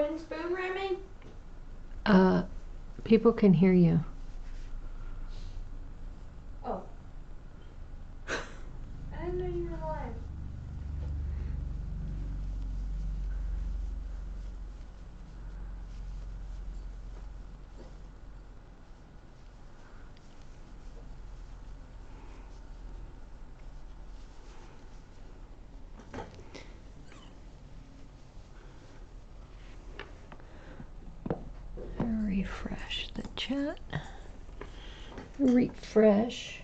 wooden spoon ramming? People can hear you. Oh. I didn't know you were live. Refresh the chat. Refresh.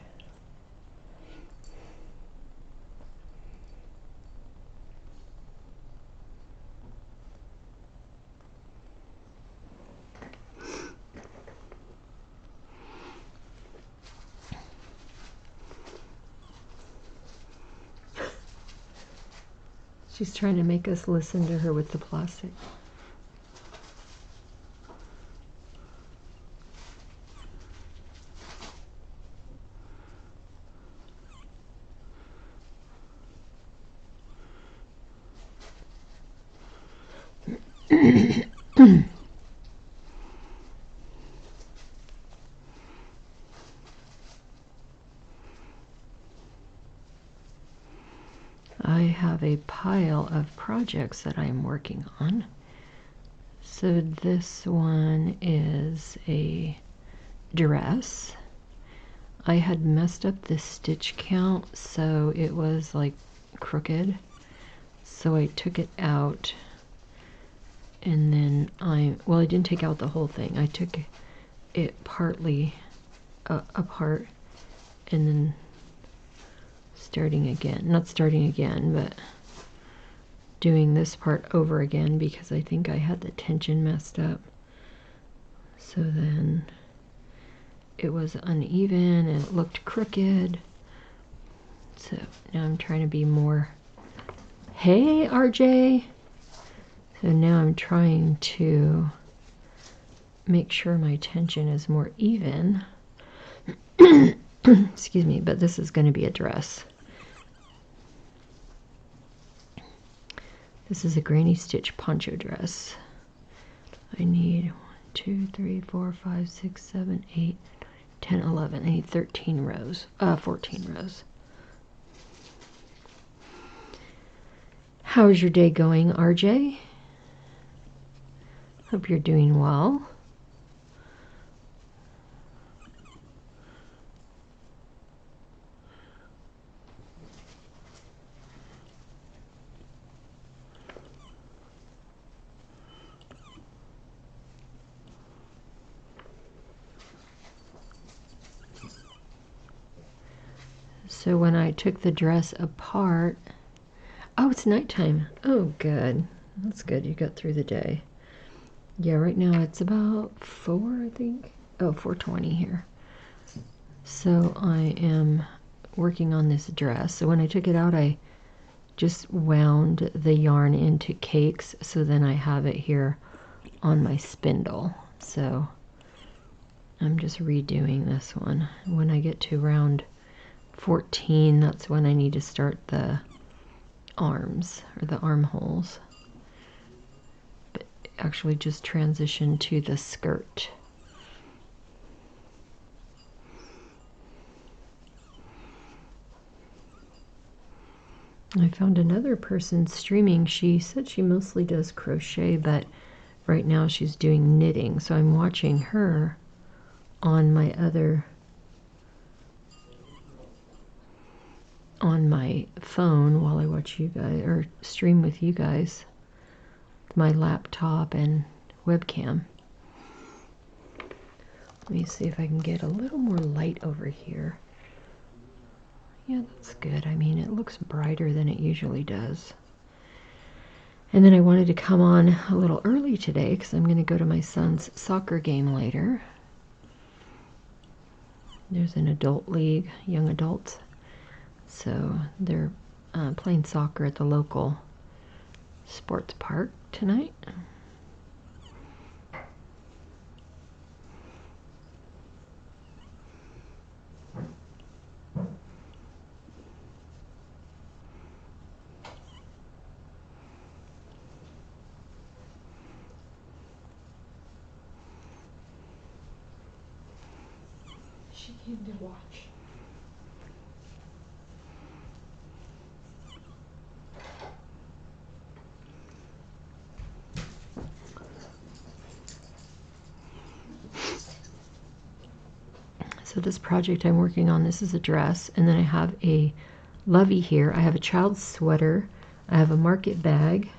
She's trying to make us listen to her with the plastic. I have a pile of projects that I'm working on. So this one is a dress. I had messed up the stitch count, so it was like crooked. So I took it out, and then I didn't take out the whole thing. I took it partly apart, and then not starting again, but doing this part over again because I think I had the tension messed up. So then it was uneven and it looked crooked. So now I'm trying to be more, hey RJ. So now I'm trying to make sure my tension is more even. Excuse me, but this is going to be a dress. This is a granny stitch poncho dress. I need 1, 2, 3, 4, 5, 6, 7, 8, 10, 11. I need 13 rows. 14 rows. How's your day going, RJ? Hope you're doing well. So when I took the dress apart, oh, it's nighttime. Oh, good. That's good. You got through the day. Yeah, right now it's about 4, I think. Oh, 4:20 here. So I am working on this dress. So when I took it out, I just wound the yarn into cakes. So then I have it here on my spindle. So I'm just redoing this one. When I get to round 14, that's when I need to start the arms or the armholes. But actually just transition to the skirt. I found another person streaming. She said she mostly does crochet, but right now she's doing knitting. So I'm watching her on my phone while I watch you guys or stream with you guys. My laptop and webcam. Let me see if I can get a little more light over here. Yeah, that's good. I mean, it looks brighter than it usually does. And then I wanted to come on a little early today because I'm going to go to my son's soccer game later. There's an adult league, young adults. So they're playing soccer at the local sports park tonight. She came to watch. So this project I'm working on, this is a dress, and then I have a lovey here. I have a child's sweater. I have a market bag,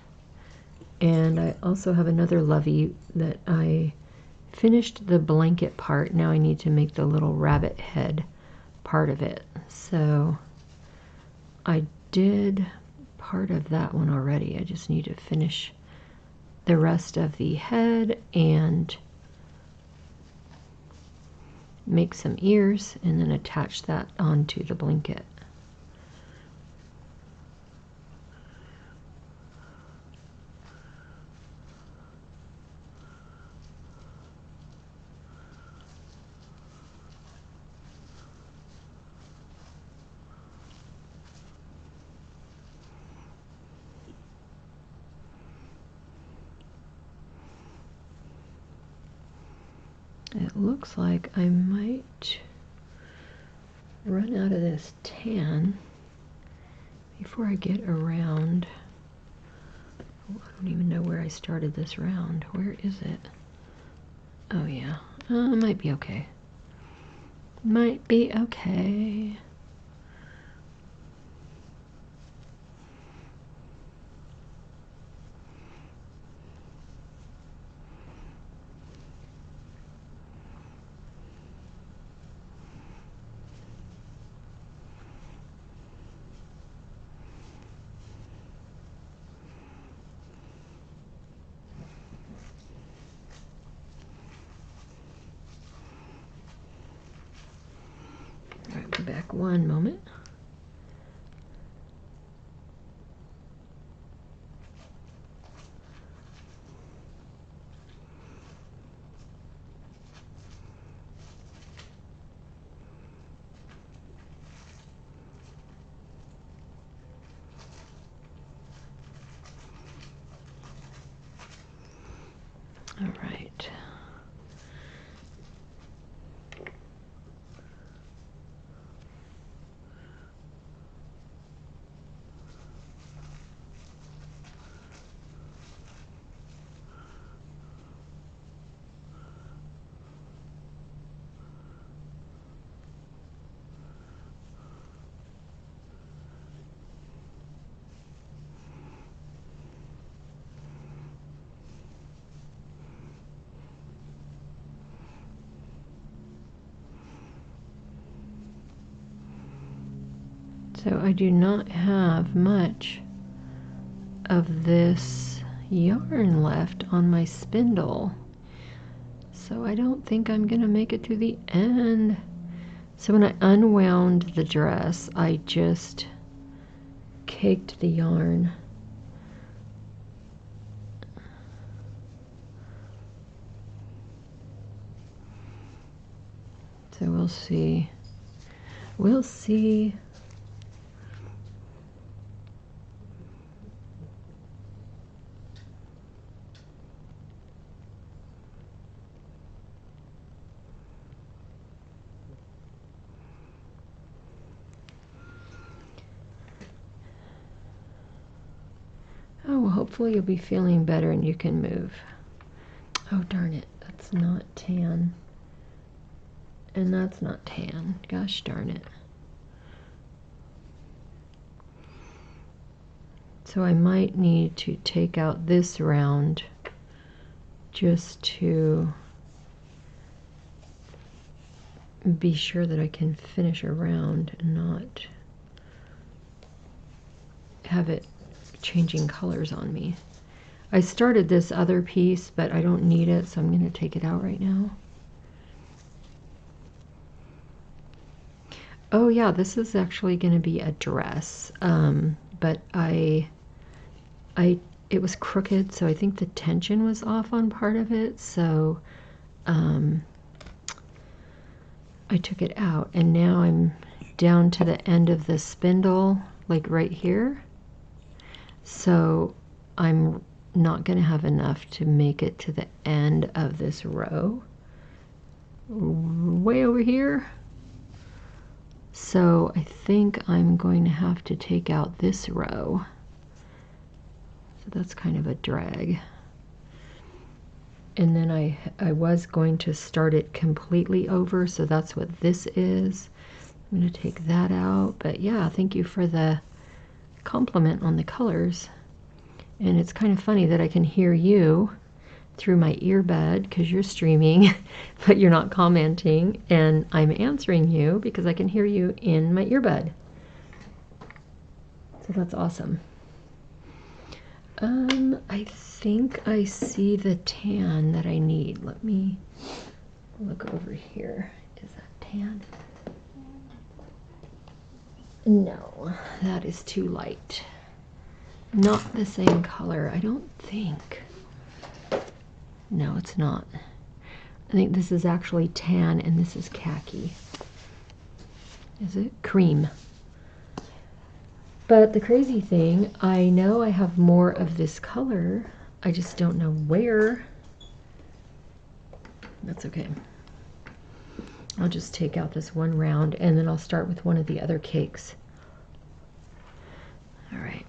and I also have another lovey that I finished the blanket part. Now I need to make the little rabbit head part of it. So I did part of that one already. I just need to finish the rest of the head and make some ears and then attach that onto the blanket. It looks like I might run out of this tan before I get around. Oh, I don't even know where I started this round. Where is it? Oh yeah, might be okay. Might be okay. All right, go back one moment. All right. So I do not have much of this yarn left on my spindle. So I don't think I'm gonna make it to the end. So when I unwound the dress, I just caked the yarn. So we'll see. We'll see. Oh, well, hopefully you'll be feeling better and you can move. Oh, darn it. That's not tan. And that's not tan. Gosh darn it. So I might need to take out this round just to be sure that I can finish a round and not have it changing colors on me. I started this other piece, but I don't need it, so I'm going to take it out right now. Oh yeah, this is actually going to be a dress, but it was crooked, so I think the tension was off on part of it, so I took it out, and now I'm down to the end of the spindle, like right here. So I'm not going to have enough to make it to the end of this row. Way over here. So I think I'm going to have to take out this row. So that's kind of a drag. And then I was going to start it completely over, so that's what this is. I'm going to take that out. But yeah, thank you for the compliment on the colors. And it's kind of funny that I can hear you through my earbud because you're streaming, but you're not commenting, and I'm answering you because I can hear you in my earbud. So that's awesome. I think I see the tan that I need. Let me look over here. Is that tan? No, that is too light. Not the same color, I don't think. No, it's not. I think this is actually tan and this is khaki. Is it? Cream. But the crazy thing, I know I have more of this color. I just don't know where. That's okay. I'll just take out this one round and then I'll start with one of the other cakes. All right.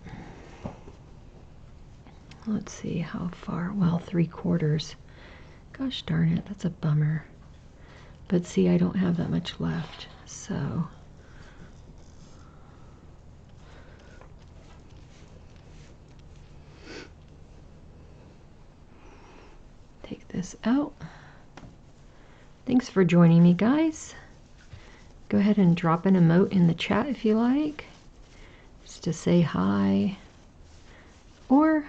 Let's see how far. Well, 3/4. Gosh darn it, that's a bummer. But see, I don't have that much left, so. Take this out. Thanks for joining me, guys. Go ahead and drop an emote in the chat if you like, just to say hi, or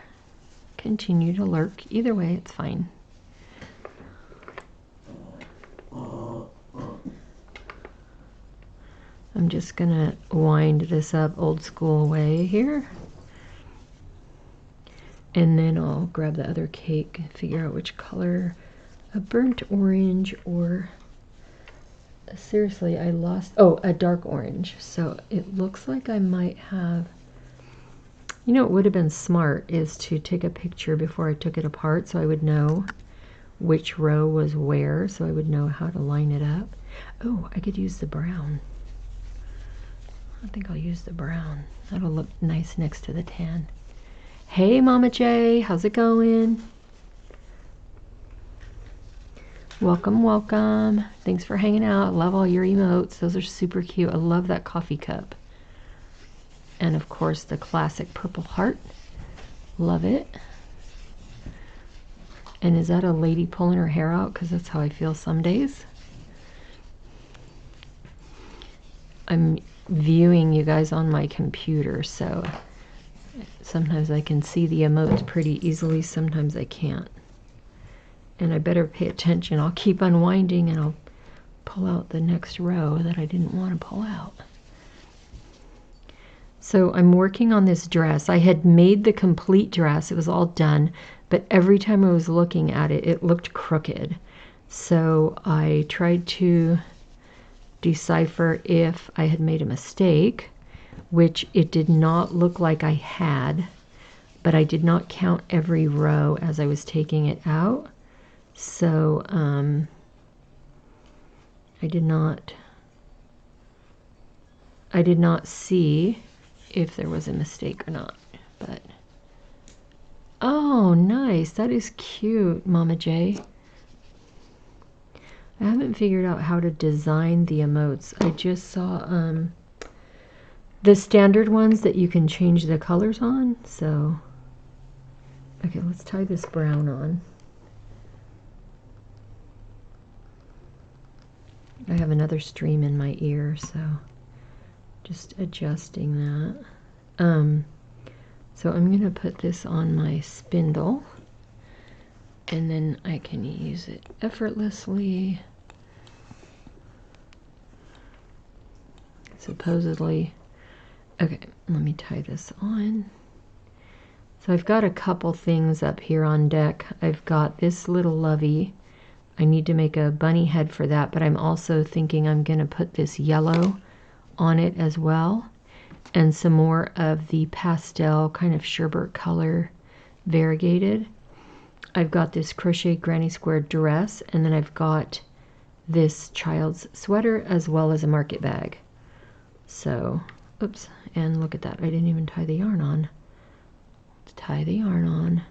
continue to lurk. Either way, it's fine. I'm just gonna wind this up old school way here. And then I'll grab the other cake and figure out which color, a burnt orange or, seriously, I lost, oh, a dark orange. So it looks like I might have, you know, what would have been smart is to take a picture before I took it apart so I would know which row was where, so I would know how to line it up. Oh, I could use the brown. I think I'll use the brown. That'll look nice next to the tan. Hey, Mama J, how's it going? Welcome, welcome. Thanks for hanging out. I love all your emotes. Those are super cute. I love that coffee cup. And of course, the classic purple heart. Love it. And is that a lady pulling her hair out? Because that's how I feel some days. I'm viewing you guys on my computer, so sometimes I can see the emotes pretty easily, sometimes I can't. And I better pay attention. I'll keep unwinding and I'll pull out the next row that I didn't want to pull out. So I'm working on this dress. I had made the complete dress. It was all done, but every time I was looking at it, it looked crooked. So I tried to decipher if I had made a mistake, which it did not look like I had, but I did not count every row as I was taking it out. So I did not see if there was a mistake or not. But oh, nice. That is cute, Mama J. I haven't figured out how to design the emotes. I just saw the standard ones that you can change the colors on. So, okay, let's tie this brown on. I have another stream in my ear, so just adjusting that. So I'm going to put this on my spindle, and then I can use it effortlessly. Supposedly. Okay, let me tie this on. So I've got a couple things up here on deck. I've got this little lovey. I need to make a bunny head for that, but I'm also thinking I'm going to put this yellow on it as well, and some more of the pastel kind of sherbet color variegated. I've got this crochet granny square dress, and then I've got this child's sweater as well as a market bag. So, oops, and look at that. I didn't even tie the yarn on. Let's tie the yarn on.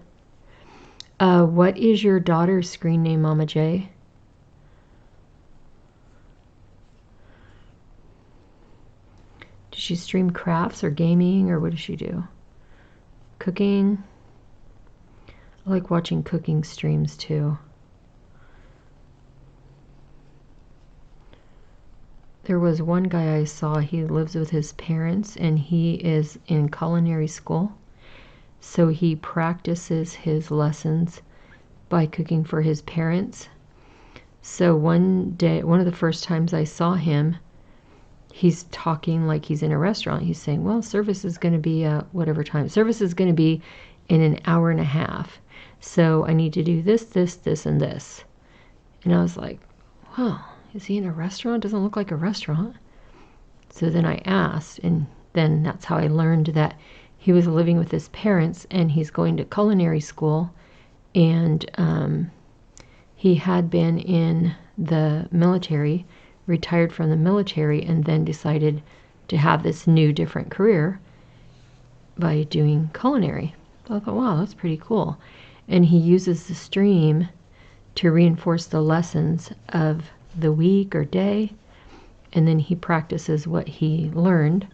What is your daughter's screen name, Mama J? Does she stream crafts or gaming, or what does she do? Cooking? I like watching cooking streams too. There was one guy I saw, he lives with his parents and he is in culinary school. So he practices his lessons by cooking for his parents. So one day, one of the first times I saw him, he's talking like he's in a restaurant. He's saying, well, service is going to be whatever time. Service is going to be in an hour and a half. So I need to do this, this, this, and this. And I was like, wow, is he in a restaurant? Doesn't look like a restaurant. So then I asked, and then that's how I learned that he was living with his parents and he's going to culinary school. And he had been in the military, retired from the military, and then decided to have this new different career by doing culinary. So I thought, wow, that's pretty cool. And he uses the stream to reinforce the lessons of the week or day, and then he practices what he learned.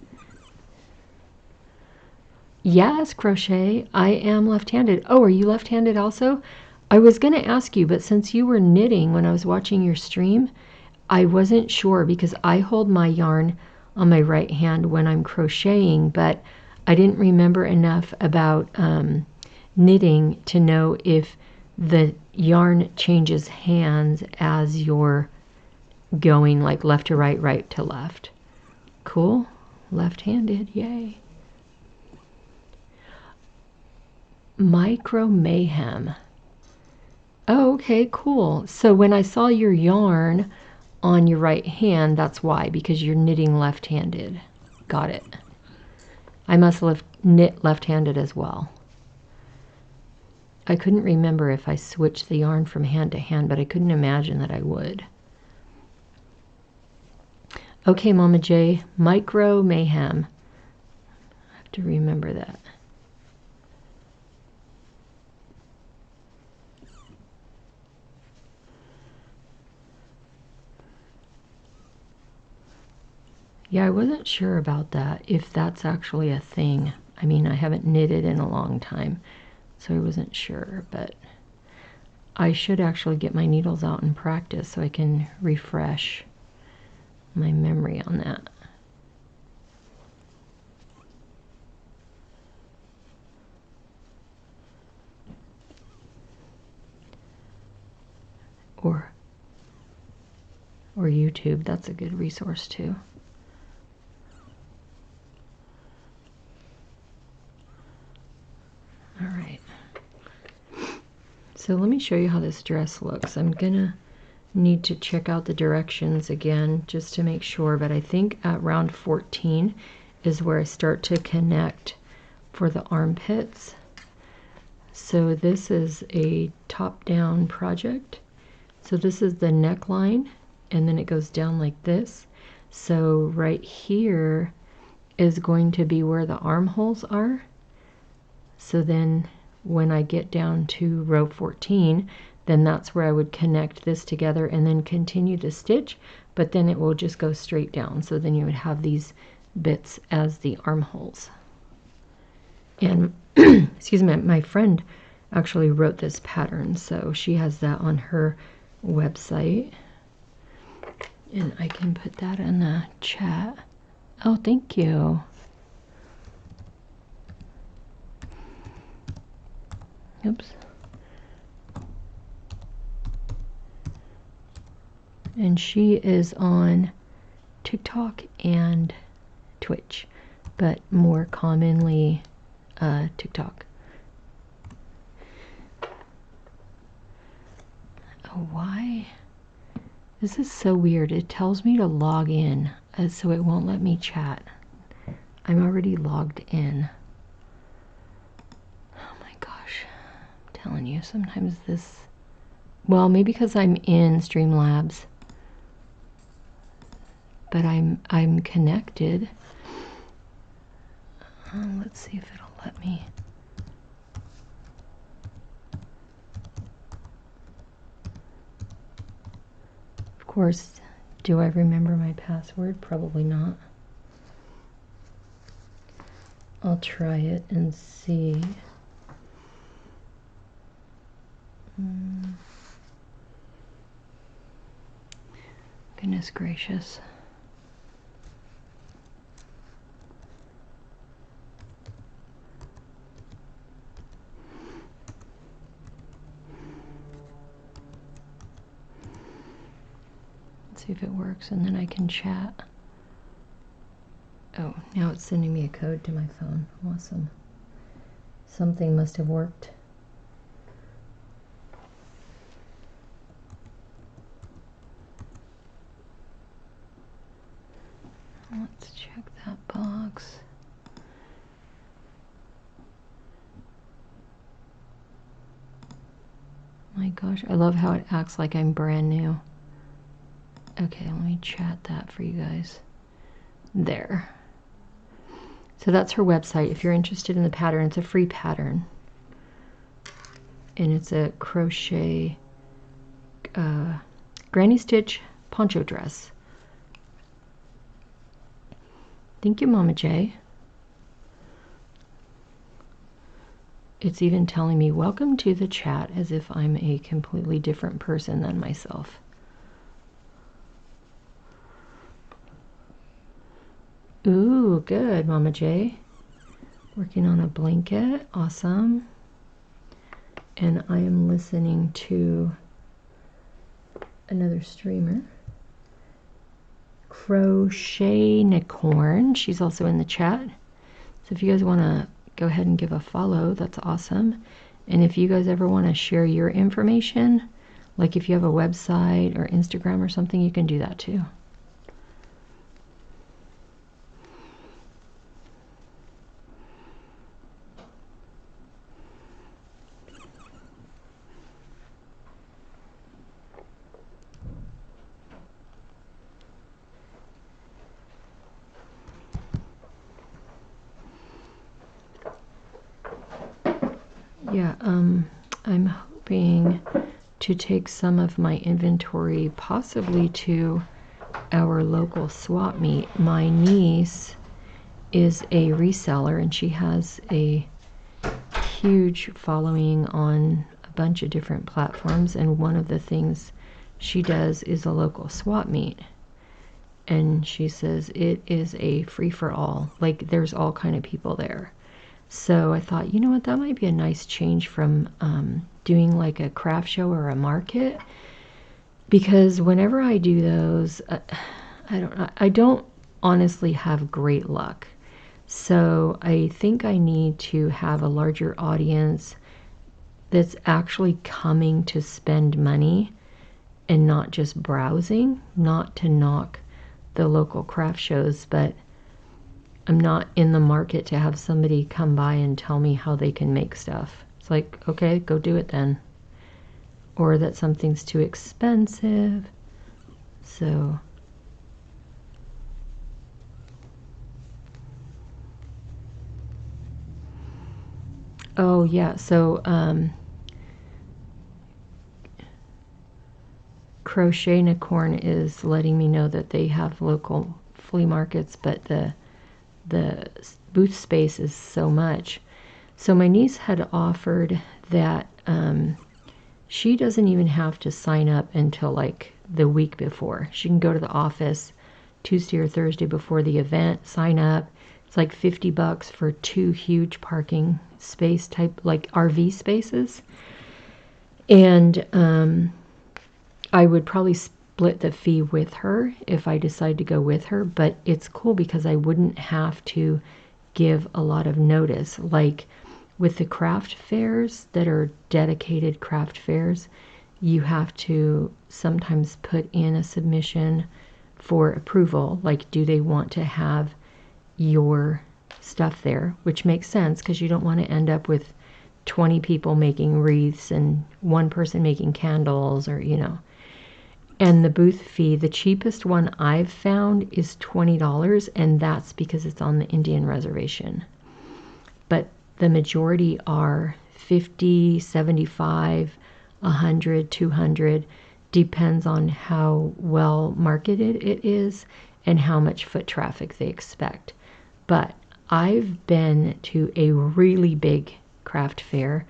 Yes, crochet, I am left-handed. Oh, are you left-handed also? I was going to ask you, but since you were knitting when I was watching your stream, I wasn't sure because I hold my yarn on my right hand when I'm crocheting, but I didn't remember enough about knitting to know if the yarn changes hands as you're going like left to right, right to left. Cool. Left-handed. Yay. Micro Mayhem. Oh, okay, cool. So when I saw your yarn on your right hand, that's why, because you're knitting left-handed. Got it. I must knit left-handed as well. I couldn't remember if I switched the yarn from hand to hand, but I couldn't imagine that I would. Okay, Mama J, Micro Mayhem. I have to remember that. Yeah, I wasn't sure about that, if that's actually a thing. I mean, I haven't knitted in a long time, so I wasn't sure, but I should actually get my needles out and practice so I can refresh my memory on that. Or YouTube, that's a good resource too. All right. So let me show you how this dress looks. I'm gonna need to check out the directions again just to make sure, but I think at round 14 is where I start to connect for the armpits. So this is a top-down project. So this is the neckline, and then it goes down like this. So right here is going to be where the armholes are. So then when I get down to row 14, then that's where I would connect this together and then continue to stitch, but then it will just go straight down. So then you would have these bits as the armholes. And excuse me, my friend actually wrote this pattern, so she has that on her website. And I can put that in the chat. Oh, thank you. Oops. And she is on TikTok and Twitch, but more commonly TikTok. Oh, why? This is so weird. It tells me to log in, so it won't let me chat. I'm already logged in. Oh my gosh. I'm telling you, sometimes this... Well, maybe because I'm in Streamlabs. but I'm connected. Let's see if it'll let me. Of course, do I remember my password? Probably not. I'll try it and see. Goodness gracious. Let's see if it works and then I can chat. Oh, now it's sending me a code to my phone. Awesome. Something must have worked. Let's check that box. My gosh, I love how it acts like I'm brand new. Okay, let me chat that for you guys. There. So that's her website. If you're interested in the pattern, it's a free pattern. And it's a crochet granny stitch poncho dress. Thank you, Mama J. It's even telling me, welcome to the chat, as if I'm a completely different person than myself. Ooh, good, Mama J. Working on a blanket. Awesome. And I am listening to another streamer, Crochet Nicorn. She's also in the chat. So if you guys want to go ahead and give a follow, that's awesome. And if you guys ever want to share your information, like if you have a website or Instagram or something, you can do that too. Yeah, I'm hoping to take some of my inventory possibly to our local swap meet. My niece is a reseller and she has a huge following on a bunch of different platforms, and one of the things she does is a local swap meet. And she says it is a free-for-all. Like, there's all kind of people there. So I thought, you know what, that might be a nice change from doing like a craft show or a market, because whenever I do those, I don't honestly have great luck. So I think I need to have a larger audience that's actually coming to spend money and not just browsing. Not to knock the local craft shows, but I'm not in the market to have somebody come by and tell me how they can make stuff. It's like, okay, go do it then. Or that something's too expensive. So oh yeah, so Crochet Nicorn is letting me know that they have local flea markets, but the booth space is so much. So my niece had offered that she doesn't even have to sign up until like the week before. She can go to the office Tuesday or Thursday before the event, sign up. It's like $50 for 2 huge parking space type, like RV spaces. And I would probably split the fee with her if I decide to go with her, but it's cool because I wouldn't have to give a lot of notice. Like with the craft fairs that are dedicated craft fairs, you have to sometimes put in a submission for approval. Like, do they want to have your stuff there? Which makes sense, because you don't want to end up with 20 people making wreaths and one person making candles, or, you know. And the booth fee, the cheapest one I've found is $20, and that's because it's on the Indian reservation. But the majority are 50, 75, 100, 200, depends on how well marketed it is and how much foot traffic they expect. But I've been to a really big craft fair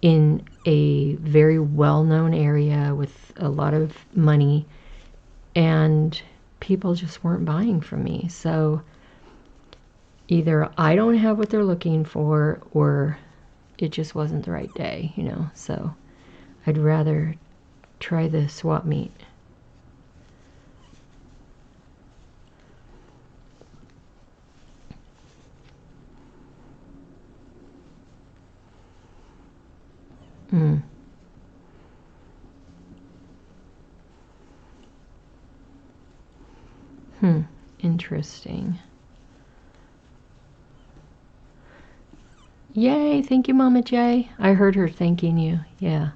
in a very well-known area with a lot of money, and people just weren't buying from me. So either I don't have what they're looking for, or it just wasn't the right day, you know. So I'd rather try the swap meet. Interesting. Yay, thank you, Mama J. I heard her thanking you. Yeah.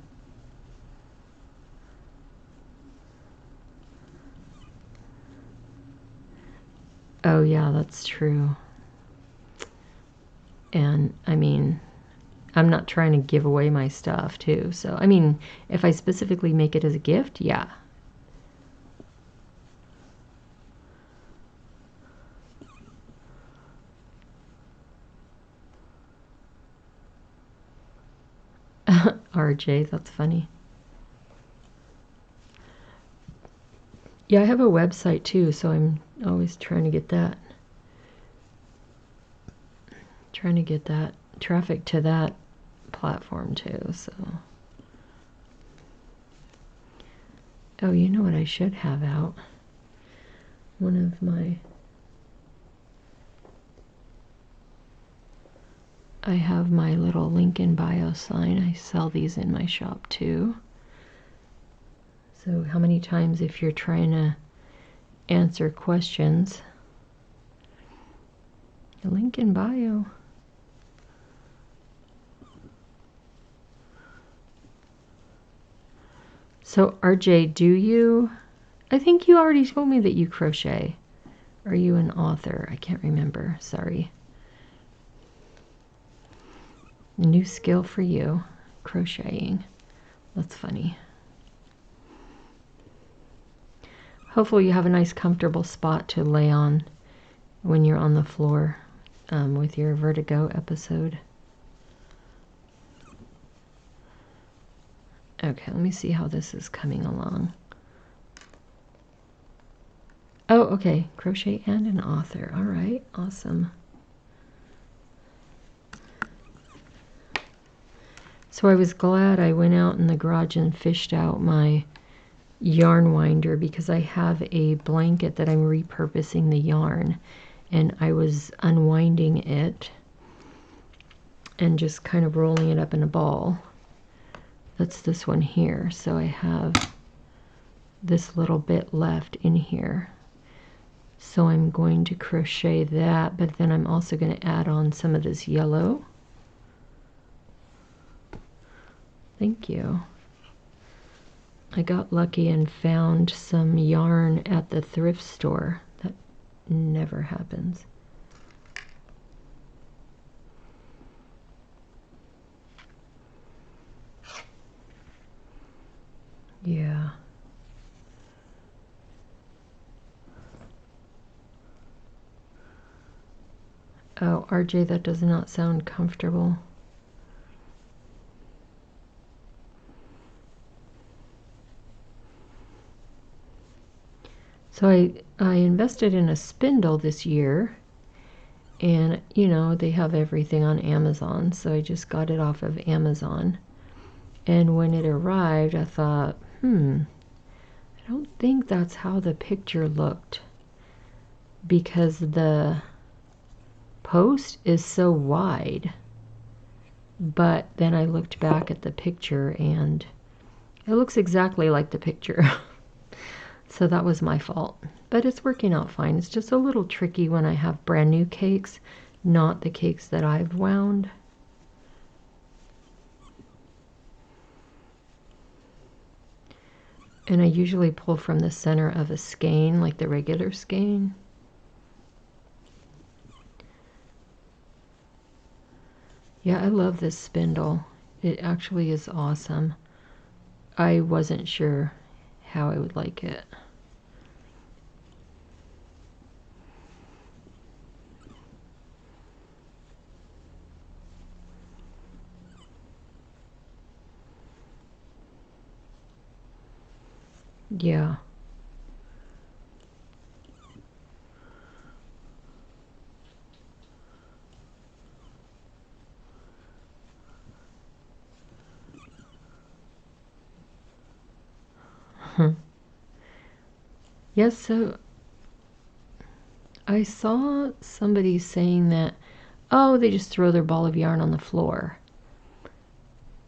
Oh, yeah, that's true. And I mean, I'm not trying to give away my stuff too. So, I mean, if I specifically make it as a gift, yeah. RJ, that's funny. Yeah, I have a website too, so I'm always trying to get that. Trying to get that traffic to that platform too, so. Oh, you know what I should have out? One of my... I have my little link in bio sign. I sell these in my shop too. So how many times if you're trying to answer questions, link in bio. So RJ, do you, I think you already told me that you crochet. Are you an author? I can't remember, sorry. New skill for you, crocheting. That's funny. Hopefully you have a nice comfortable spot to lay on when you're on the floor with your vertigo episode. Okay, let me see how this is coming along. Oh, okay, crochet and an author. All right, awesome. So I was glad I went out in the garage and fished out my yarn winder, because I have a blanket that I'm repurposing the yarn, and I was unwinding it and just kind of rolling it up in a ball. That's this one here. So I have this little bit left in here. So I'm going to crochet that, but then I'm also going to add on some of this yellow. Thank you. I got lucky and found some yarn at the thrift store. That never happens. Yeah. Oh, RJ, that does not sound comfortable. So I invested in a spindle this year, and you know, they have everything on Amazon, so I just got it off of Amazon. And when it arrived, I thought, I don't think that's how the picture looked, because the post is so wide. But then I looked back at the picture and it looks exactly like the picture. So that was my fault. But it's working out fine. It's just a little tricky when I have brand new cakes, not the cakes that I've wound. And I usually pull from the center of a skein, like the regular skein. Yeah, I love this spindle. It actually is awesome. I wasn't sure how I would like it. Yeah. Yes, so I saw somebody saying that, oh, they just throw their ball of yarn on the floor.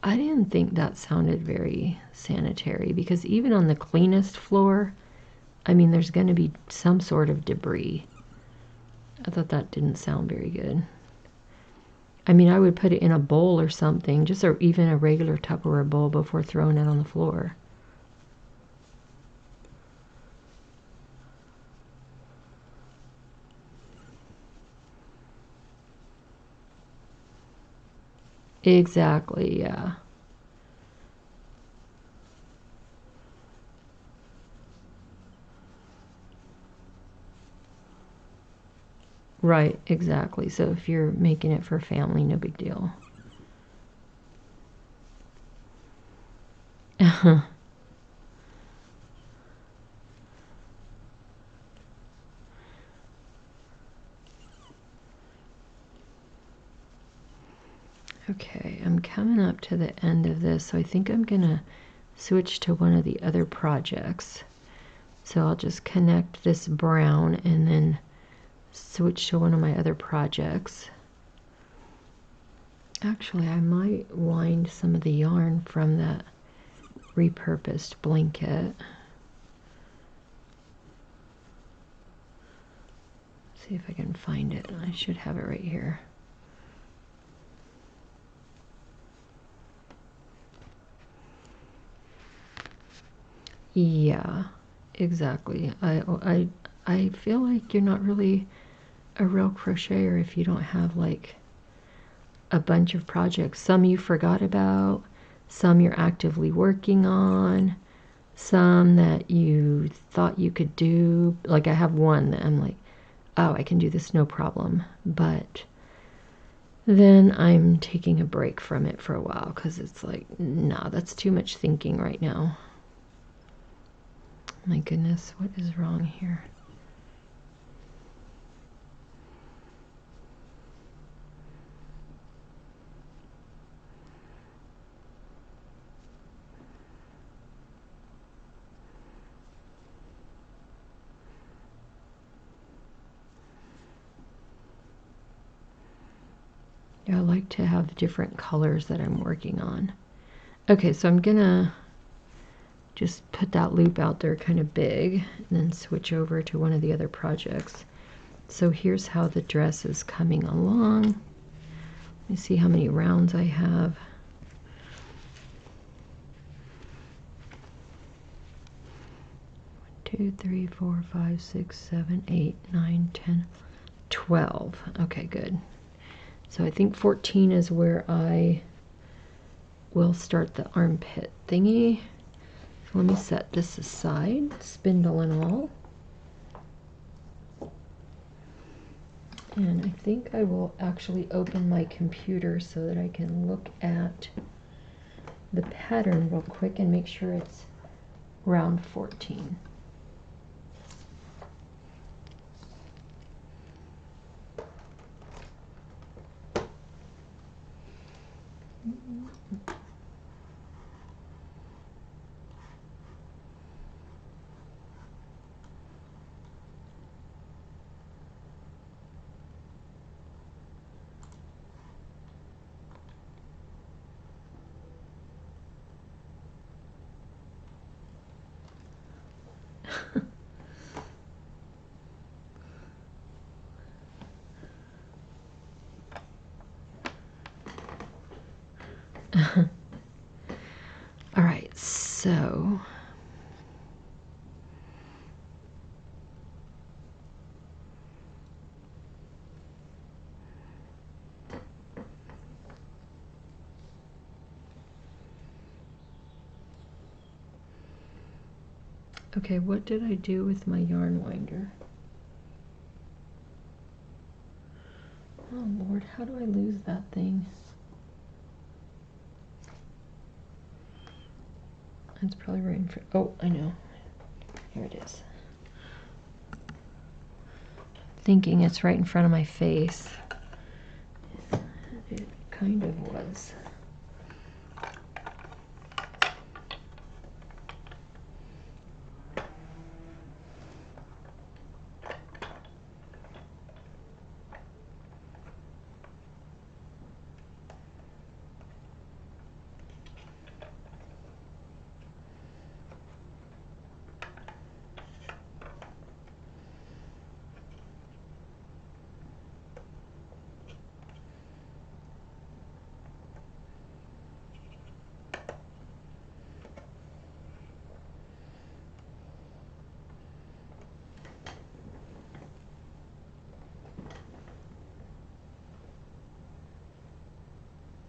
I didn't think that sounded very sanitary because even on the cleanest floor, I mean, there's going to be some sort of debris. I thought that didn't sound very good. I mean, I would put it in a bowl or something, just even a regular Tupperware bowl before throwing it on the floor. Exactly, yeah. Right, exactly. So if you're making it for family, no big deal. Okay, I'm coming up to the end of this, so I think I'm gonna switch to one of the other projects. So I'll just connect this brown and then switch to one of my other projects. Actually, I might wind some of the yarn from that repurposed blanket. See if I can find it. I should have it right here. Yeah, exactly. I feel like you're not really a real crocheter if you don't have like a bunch of projects. Some you forgot about, some you're actively working on, some that you thought you could do. Like I have one that I'm like, oh, I can do this no problem. But then I'm taking a break from it for a while because it's like, nah, that's too much thinking right now. My goodness, what is wrong here? Yeah, I like to have different colors that I'm working on. Okay, so I'm gonna just put that loop out there kind of big and then switch over to one of the other projects. So here's how the dress is coming along. Let me see how many rounds I have. Two, 3, 4, 5, 6, 7, 8, 9, 10, 12. Okay, good. So I think 14 is where I will start the armpit thingy. So let me set this aside, spindle and all. And I think I will actually open my computer so that I can look at the pattern real quick and make sure it's round 14. All right, so Okay, what did I do with my yarn winder? Oh Lord, how do I lose that thing? It's probably right in front. Oh, I know. Here it is. Thinking it's right in front of my face. It kind of was.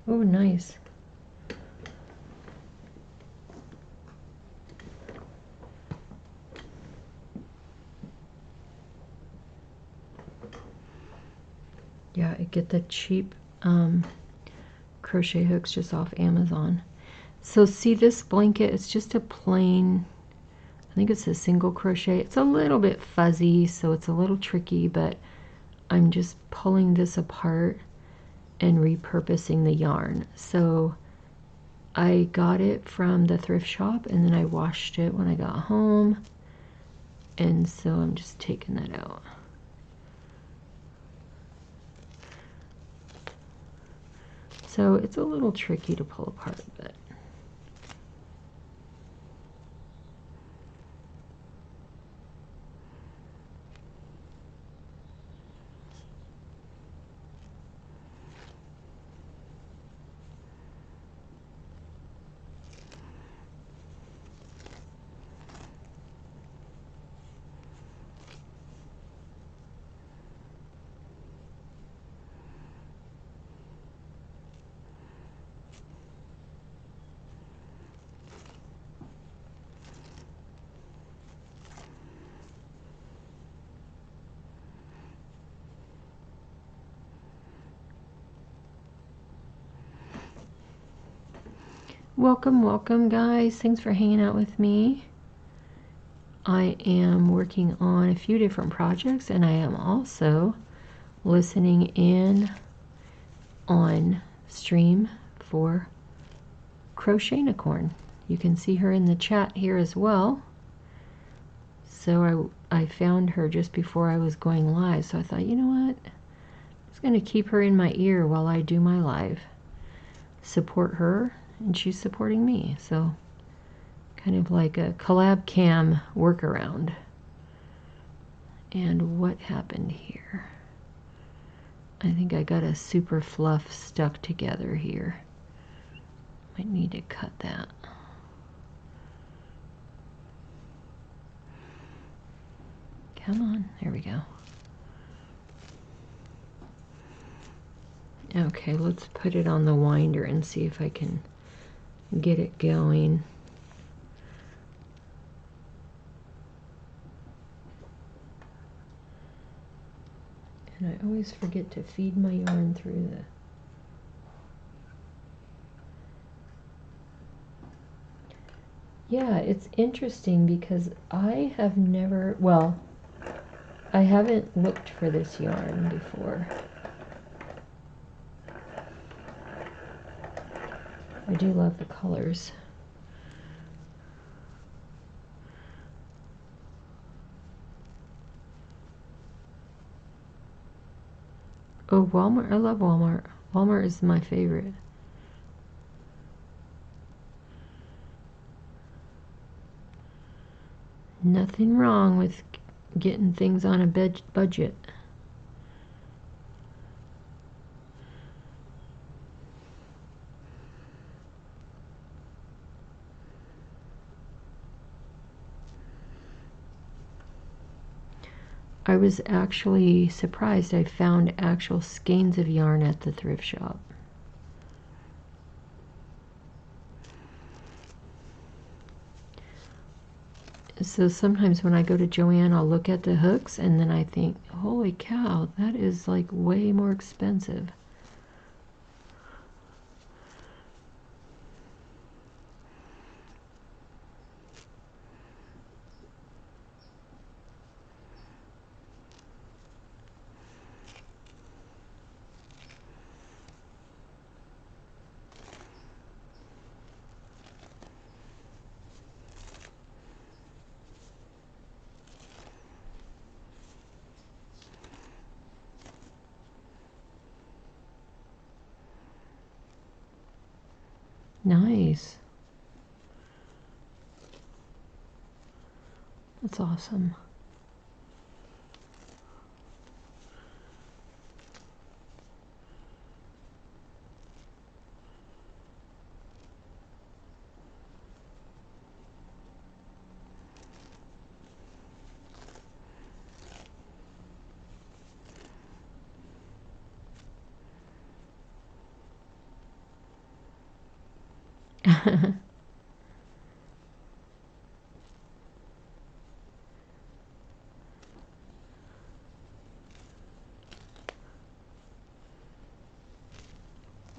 Oh, nice. Yeah, I get the cheap crochet hooks just off Amazon. So see this blanket, it's just a plain, I think it's a single crochet. It's a little bit fuzzy, so it's a little tricky, but I'm just pulling this apart and repurposing the yarn. So I got it from the thrift shop and then I washed it when I got home. And so I'm just taking that out. So it's a little tricky to pull apart, but welcome guys. Thanks for hanging out with me. I am working on a few different projects and I am also listening in on stream for Crochet-Nicorn. You can see her in the chat here as well. So I found her just before I was going live, so I thought, you know what, I'm just going to keep her in my ear while I do my live. Support her and she's supporting me, so kind of like a collab cam workaround. And what happened here? I think I got a super fluff stuck together here. Might need to cut that. Come on, there we go. Okay, let's put it on the winder and see if I can get it going. And I always forget to feed my yarn through the... Yeah, it's interesting because I have never, well, I haven't looked for this yarn before. I do love the colors. Oh, Walmart. I love Walmart. Walmart is my favorite. Nothing wrong with getting things on a budget. I was actually surprised I found actual skeins of yarn at the thrift shop. So sometimes when I go to Joann, I'll look at the hooks and then I think, holy cow, that is like way more expensive. Nice. That's awesome.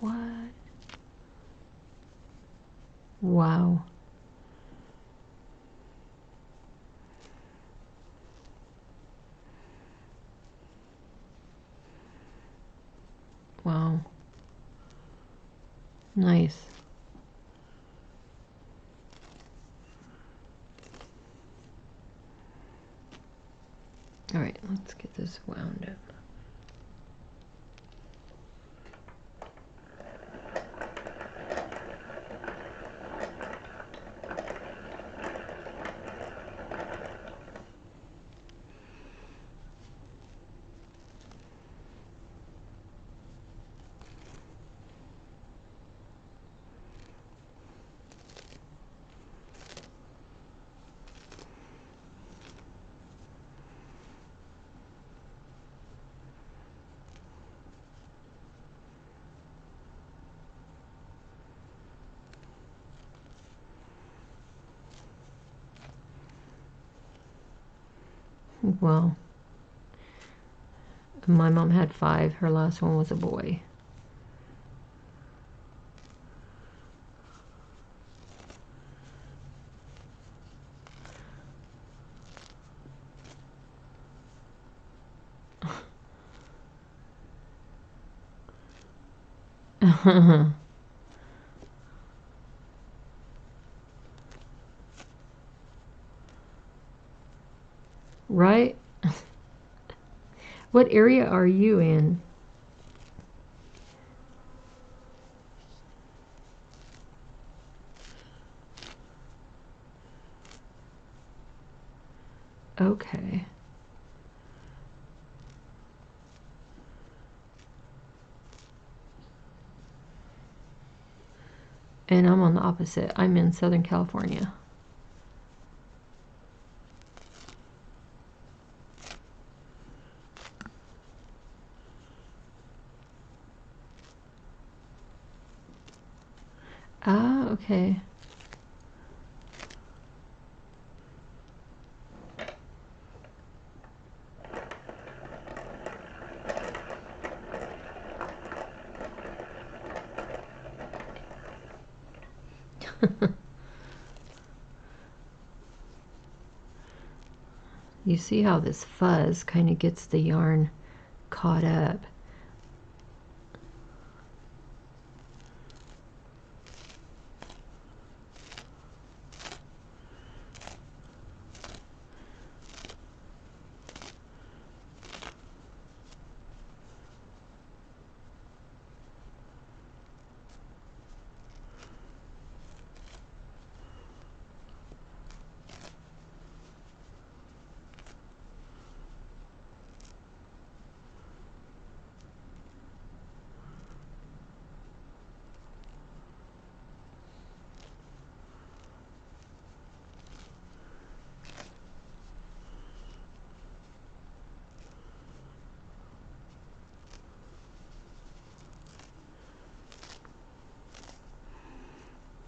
What? Wow. Wow. Nice. All right, let's get this wound up. Well, my mom had 5. Her last one was a boy. Right? What area are you in? Okay. And I'm on the opposite. I'm in Southern California. Ah, okay. You see how this fuzz kind of gets the yarn caught up.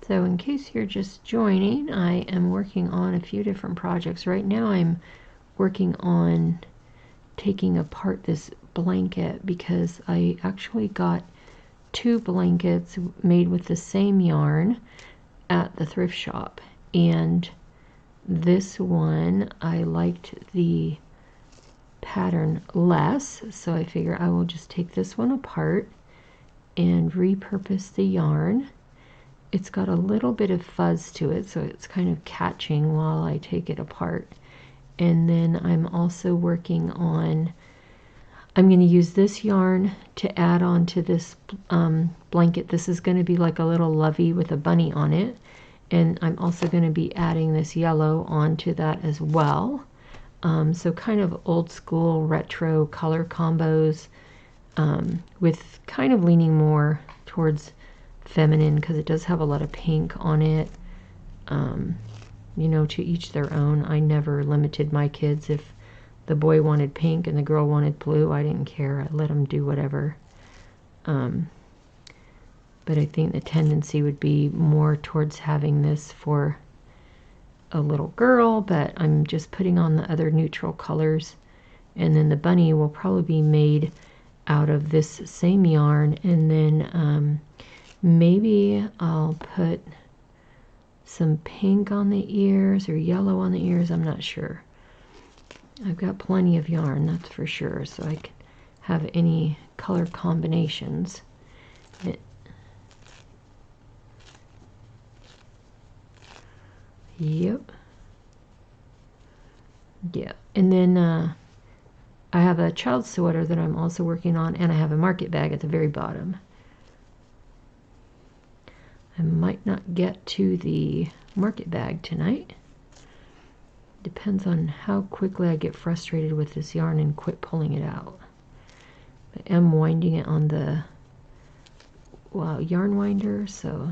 So in case you're just joining, I am working on a few different projects. Right now I'm working on taking apart this blanket because I actually got 2 blankets made with the same yarn at the thrift shop, and this one I liked the pattern less, so I figure I will just take this one apart and repurpose the yarn. It's got a little bit of fuzz to it, so it's kind of catching while I take it apart. And then I'm also working on, I'm going to use this yarn to add on to this blanket. This is going to be like a little lovey with a bunny on it. And I'm also going to be adding this yellow onto that as well. So kind of old school retro color combos, with kind of leaning more towards feminine because it does have a lot of pink on it. You know, to each their own. I never limited my kids. If the boy wanted pink and the girl wanted blue, I didn't care. I let them do whatever. But I think the tendency would be more towards having this for a little girl, but I'm just putting on the other neutral colors. And then the bunny will probably be made out of this same yarn, and then maybe I'll put some pink on the ears or yellow on the ears. I'm not sure. I've got plenty of yarn, that's for sure, so I can have any color combinations. Yep. Yeah. And then I have a child's sweater that I'm also working on, and I have a market bag at the very bottom. I might not get to the market bag tonight. Depends on how quickly I get frustrated with this yarn and quit pulling it out. I am winding it on the yarn winder, so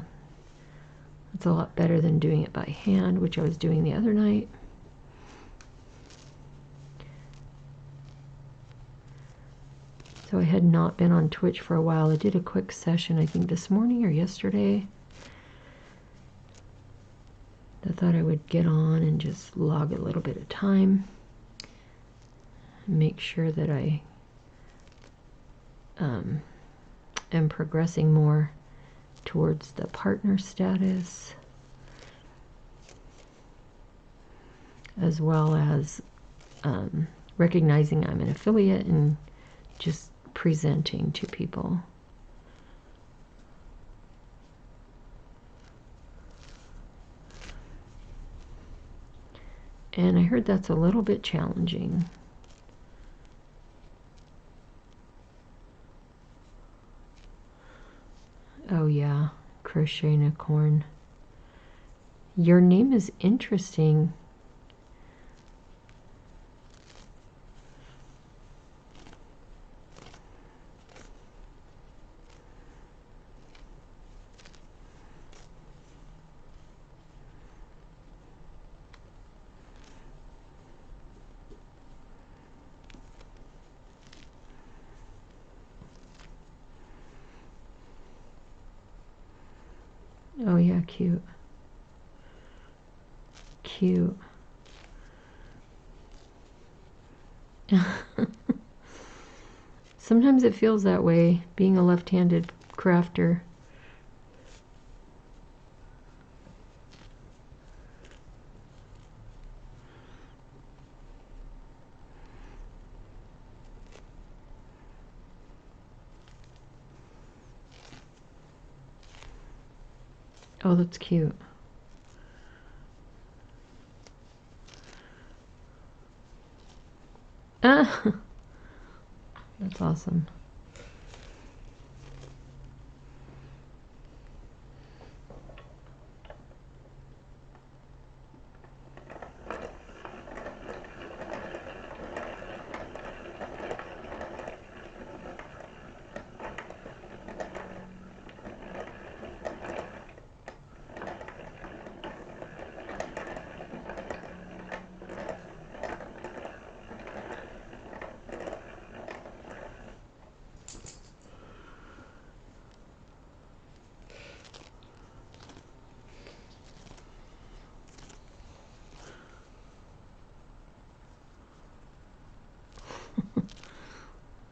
it's a lot better than doing it by hand, which I was doing the other night. So I had not been on Twitch for a while. I did a quick session, I think this morning or yesterday. I thought I would get on and just log a little bit of time. Make sure that I am progressing more towards the partner status, as well as recognizing I'm an affiliate and just presenting to people. And I heard that's a little bit challenging. Oh yeah, crochet unicorn. Your name is interesting. Oh yeah, cute. Cute. Sometimes it feels that way, being a left-handed crafter. Oh, that's cute. Ah, that's awesome.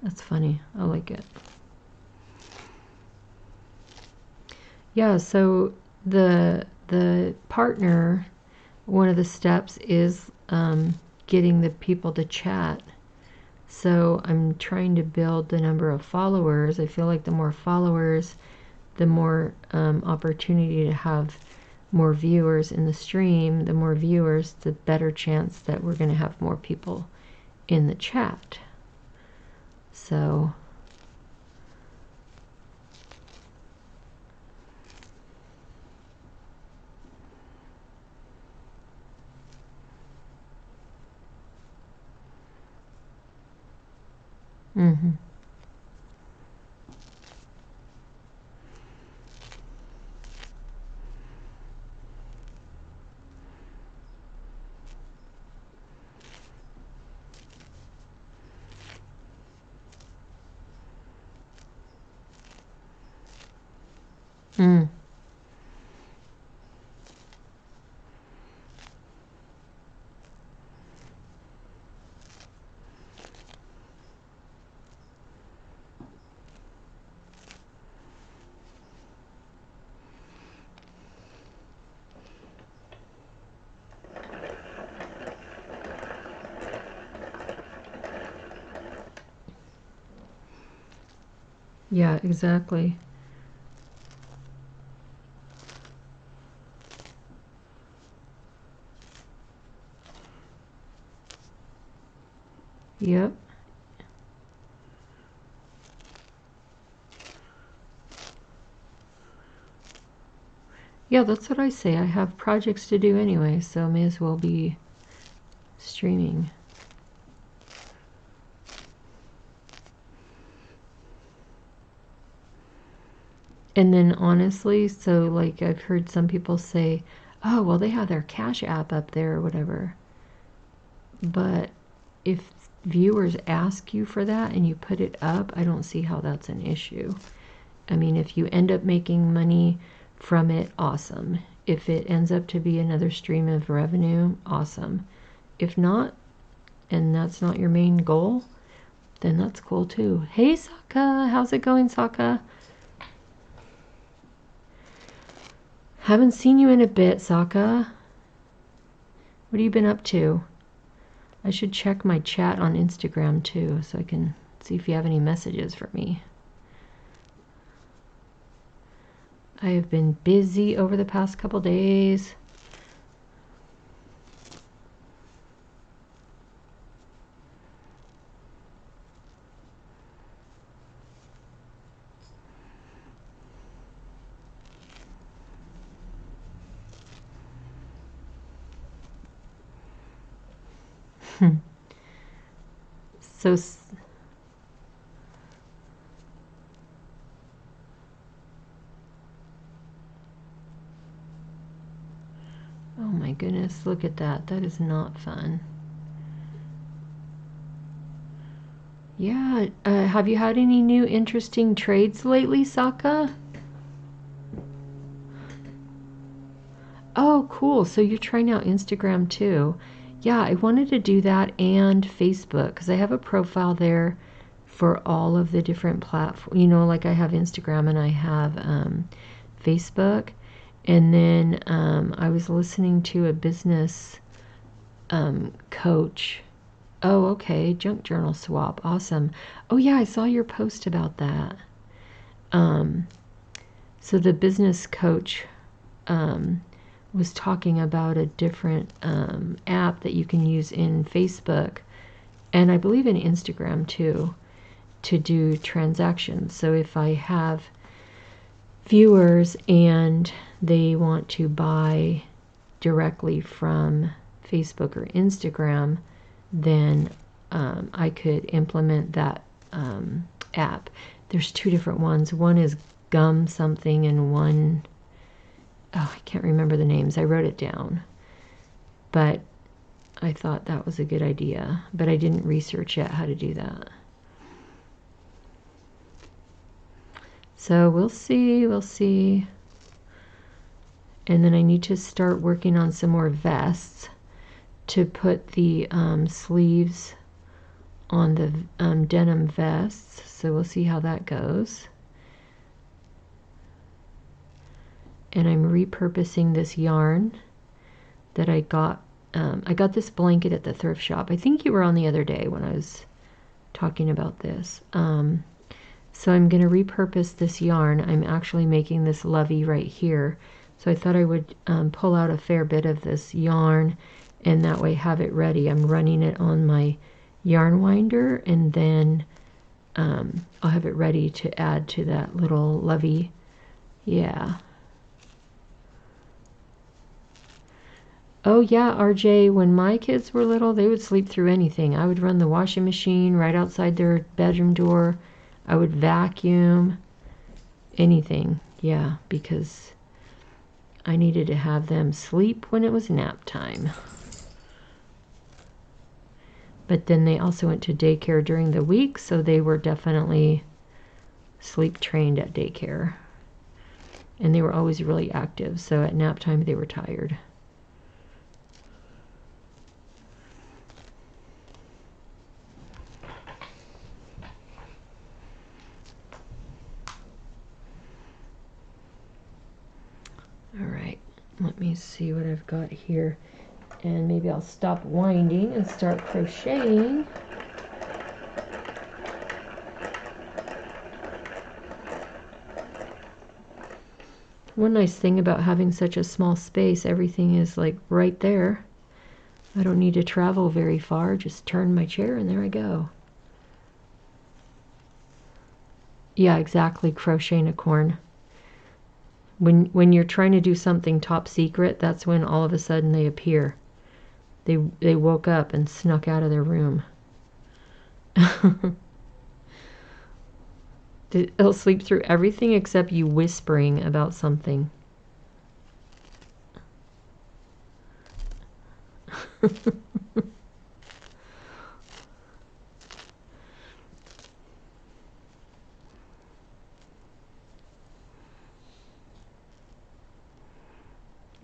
That's funny. I like it. Yeah, so the partner, one of the steps is getting the people to chat. So I'm trying to build the number of followers. I feel like the more followers, the more opportunity to have more viewers in the stream. The more viewers, the better chance that we're going to have more people in the chat. So mhm. Mm. Yeah, exactly. Yep. Yeah, that's what I say. I have projects to do anyway, so may as well be streaming. And then honestly, so like I've heard some people say, oh, well, they have their Cash App up there or whatever. But if viewers ask you for that and you put it up, I don't see how that's an issue. I mean, if you end up making money from it, awesome. If it ends up to be another stream of revenue, awesome. If not, and that's not your main goal, then that's cool too. Hey, Saka, how's it going, Saka? Haven't seen you in a bit, Saka. What have you been up to? I should check my chat on Instagram too, so I can see if you have any messages for me. I have been busy over the past couple days. So, oh my goodness, look at that. That is not fun. Yeah, have you had any new interesting trades lately, Saka? Oh, cool. So you're trying out Instagram too. Yeah, I wanted to do that and Facebook because I have a profile there for all of the different platforms. You know, like I have Instagram and I have Facebook. And then I was listening to a business coach. Oh, okay. Junk journal swap. Awesome. Oh, yeah, I saw your post about that. Um, so the business coach was talking about a different app that you can use in Facebook and I believe in Instagram too to do transactions. So if I have viewers and they want to buy directly from Facebook or Instagram, then I could implement that app. There's two different ones. One is Gum something and one, oh, I can't remember the names. I wrote it down. But I thought that was a good idea. But I didn't research yet how to do that. So we'll see, we'll see. And then I need to start working on some more vests to put the sleeves on the denim vests, so we'll see how that goes. And I'm repurposing this yarn that I got. I got this blanket at the thrift shop. I think you were on the other day when I was talking about this. So I'm going to repurpose this yarn. I'm actually making this lovey right here. So I thought I would pull out a fair bit of this yarn and that way have it ready. I'm running it on my yarn winder, and then I'll have it ready to add to that little lovey. Yeah. Oh yeah, RJ, when my kids were little, they would sleep through anything. I would run the washing machine right outside their bedroom door. I would vacuum, anything. Yeah, because I needed to have them sleep when it was nap time. But then they also went to daycare during the week, so they were definitely sleep trained at daycare. And they were always really active, so at nap time they were tired. All right, let me see what I've got here. And maybe I'll stop winding and start crocheting. One nice thing about having such a small space, everything is like right there. I don't need to travel very far, just turn my chair and there I go. Yeah, exactly, crocheting a corn. When you're trying to do something top secret, that's when all of a sudden they appear. They woke up and snuck out of their room. They'll sleep through everything except you whispering about something.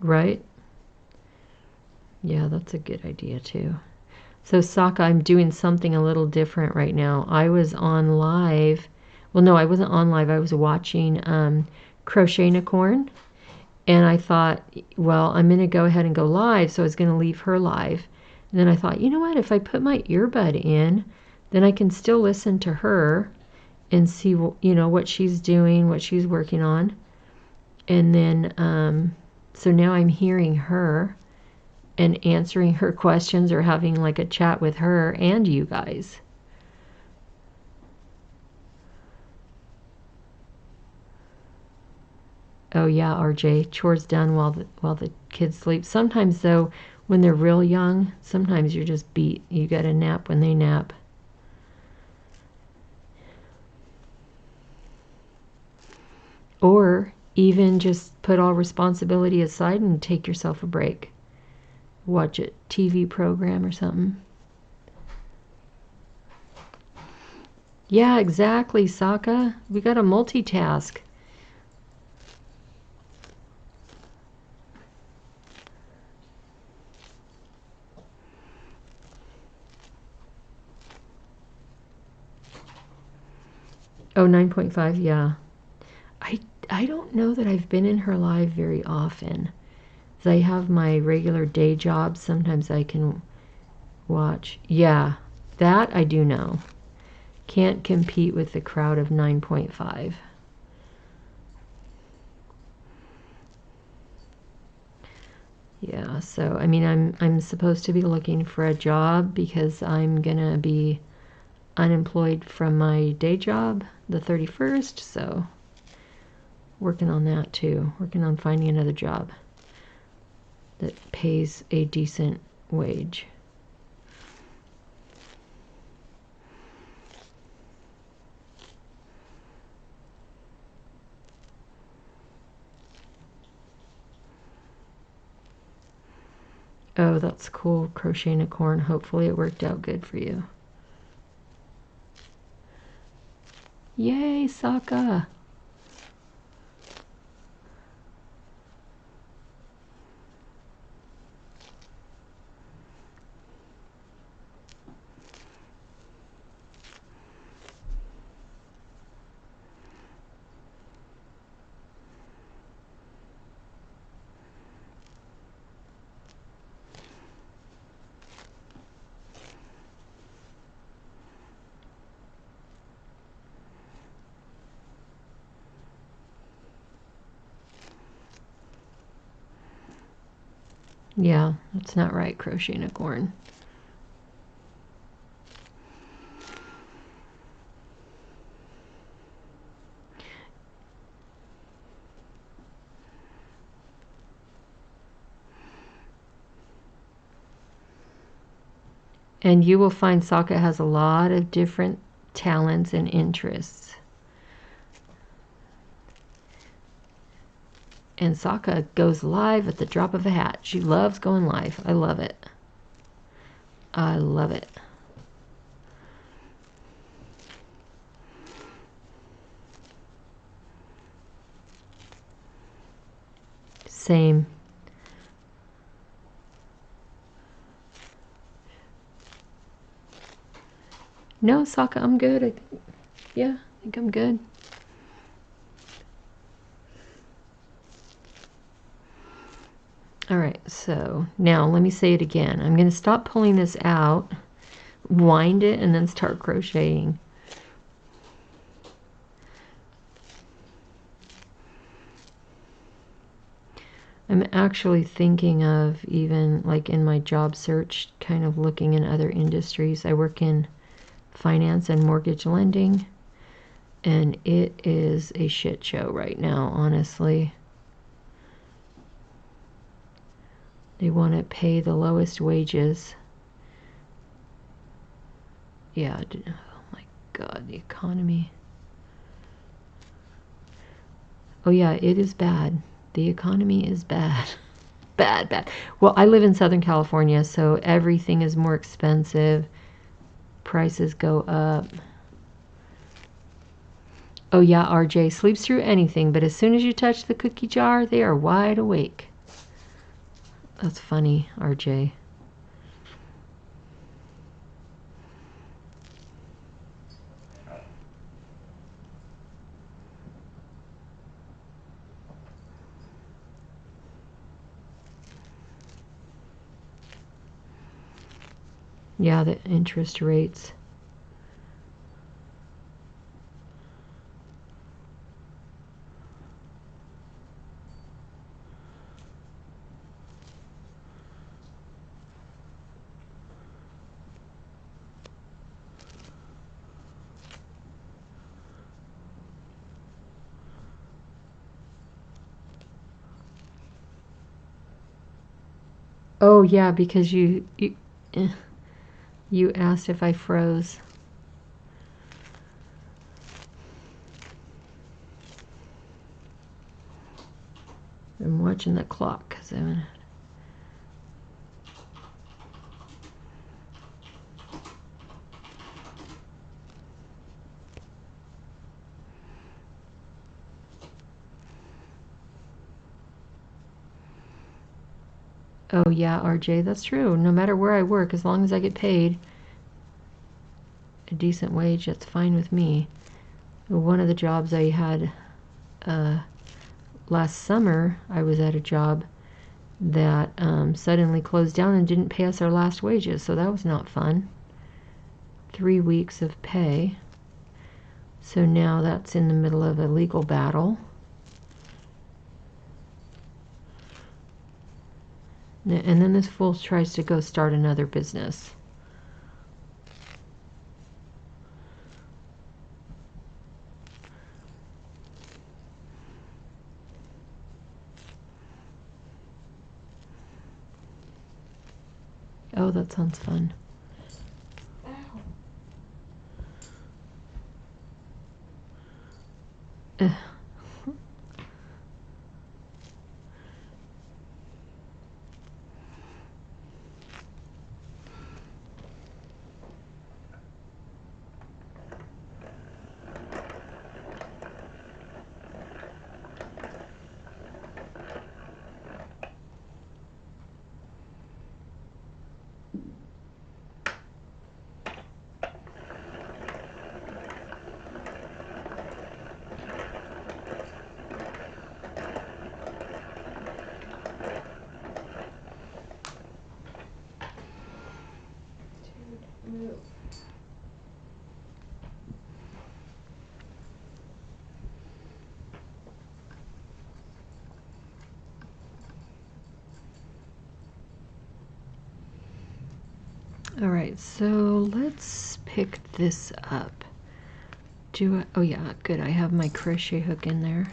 Right? Yeah, that's a good idea too. So Sokka, I'm doing something a little different right now. I was on live. Well, no, I wasn't on live. I was watching Crochet Unicorn. And I thought, well, I'm going to go ahead and go live. So I was going to leave her live. And then I thought, you know what? If I put my earbud in, then I can still listen to her and see, you know, what she's doing, what she's working on. And then, so now I'm hearing her and answering her questions or having like a chat with her and you guys. Oh yeah, RJ, chores done while the kids sleep. Sometimes though, when they're real young, sometimes you're just beat. You got to nap when they nap. Or even just put all responsibility aside and take yourself a break. Watch a TV program or something. Yeah, exactly, Sokka. We got to multitask. Oh, 9.5, yeah. I don't know that I've been in her live very often. As I have my regular day job, sometimes I can watch. Yeah, that I do know. Can't compete with the crowd of 9.5. Yeah, so I mean I'm supposed to be looking for a job because I'm gonna be unemployed from my day job the 31st, so working on that too. Working on finding another job that pays a decent wage. Oh, that's cool, crocheting a corn. Hopefully it worked out good for you. Yay, Sokka! Yeah, that's not right, crocheting a corn. And you will find Sokka has a lot of different talents and interests. And Sokka goes live at the drop of a hat. She loves going live. I love it. I love it. Same. No, Sokka, I'm good. I think I'm good. All right, so now let me say it again. I'm going to stop pulling this out, wind it, and then start crocheting. I'm actually thinking of, even like in my job search, kind of looking in other industries. I work in finance and mortgage lending, and it is a shit show right now, honestly. They want to pay the lowest wages. Yeah, oh my God, the economy. Oh yeah, it is bad. The economy is bad. Bad. Well, I live in Southern California, so everything is more expensive. Prices go up. Oh yeah, RJ sleeps through anything, but as soon as you touch the cookie jar, they are wide awake. That's funny, RJ. Yeah, the interest rates. Oh yeah, because you asked if I froze. I'm watching the clock because I'm. Oh yeah, RJ, that's true. No matter where I work, as long as I get paid a decent wage, that's fine with me. One of the jobs I had last summer, I was at a job that suddenly closed down and didn't pay us our last wages, so that was not fun. 3 weeks of pay. So now that's in the middle of a legal battle. And then this fool tries to go start another business. Oh, that sounds fun. Ugh. Move. All right, so let's pick this up. Oh yeah, good. I have my crochet hook in there.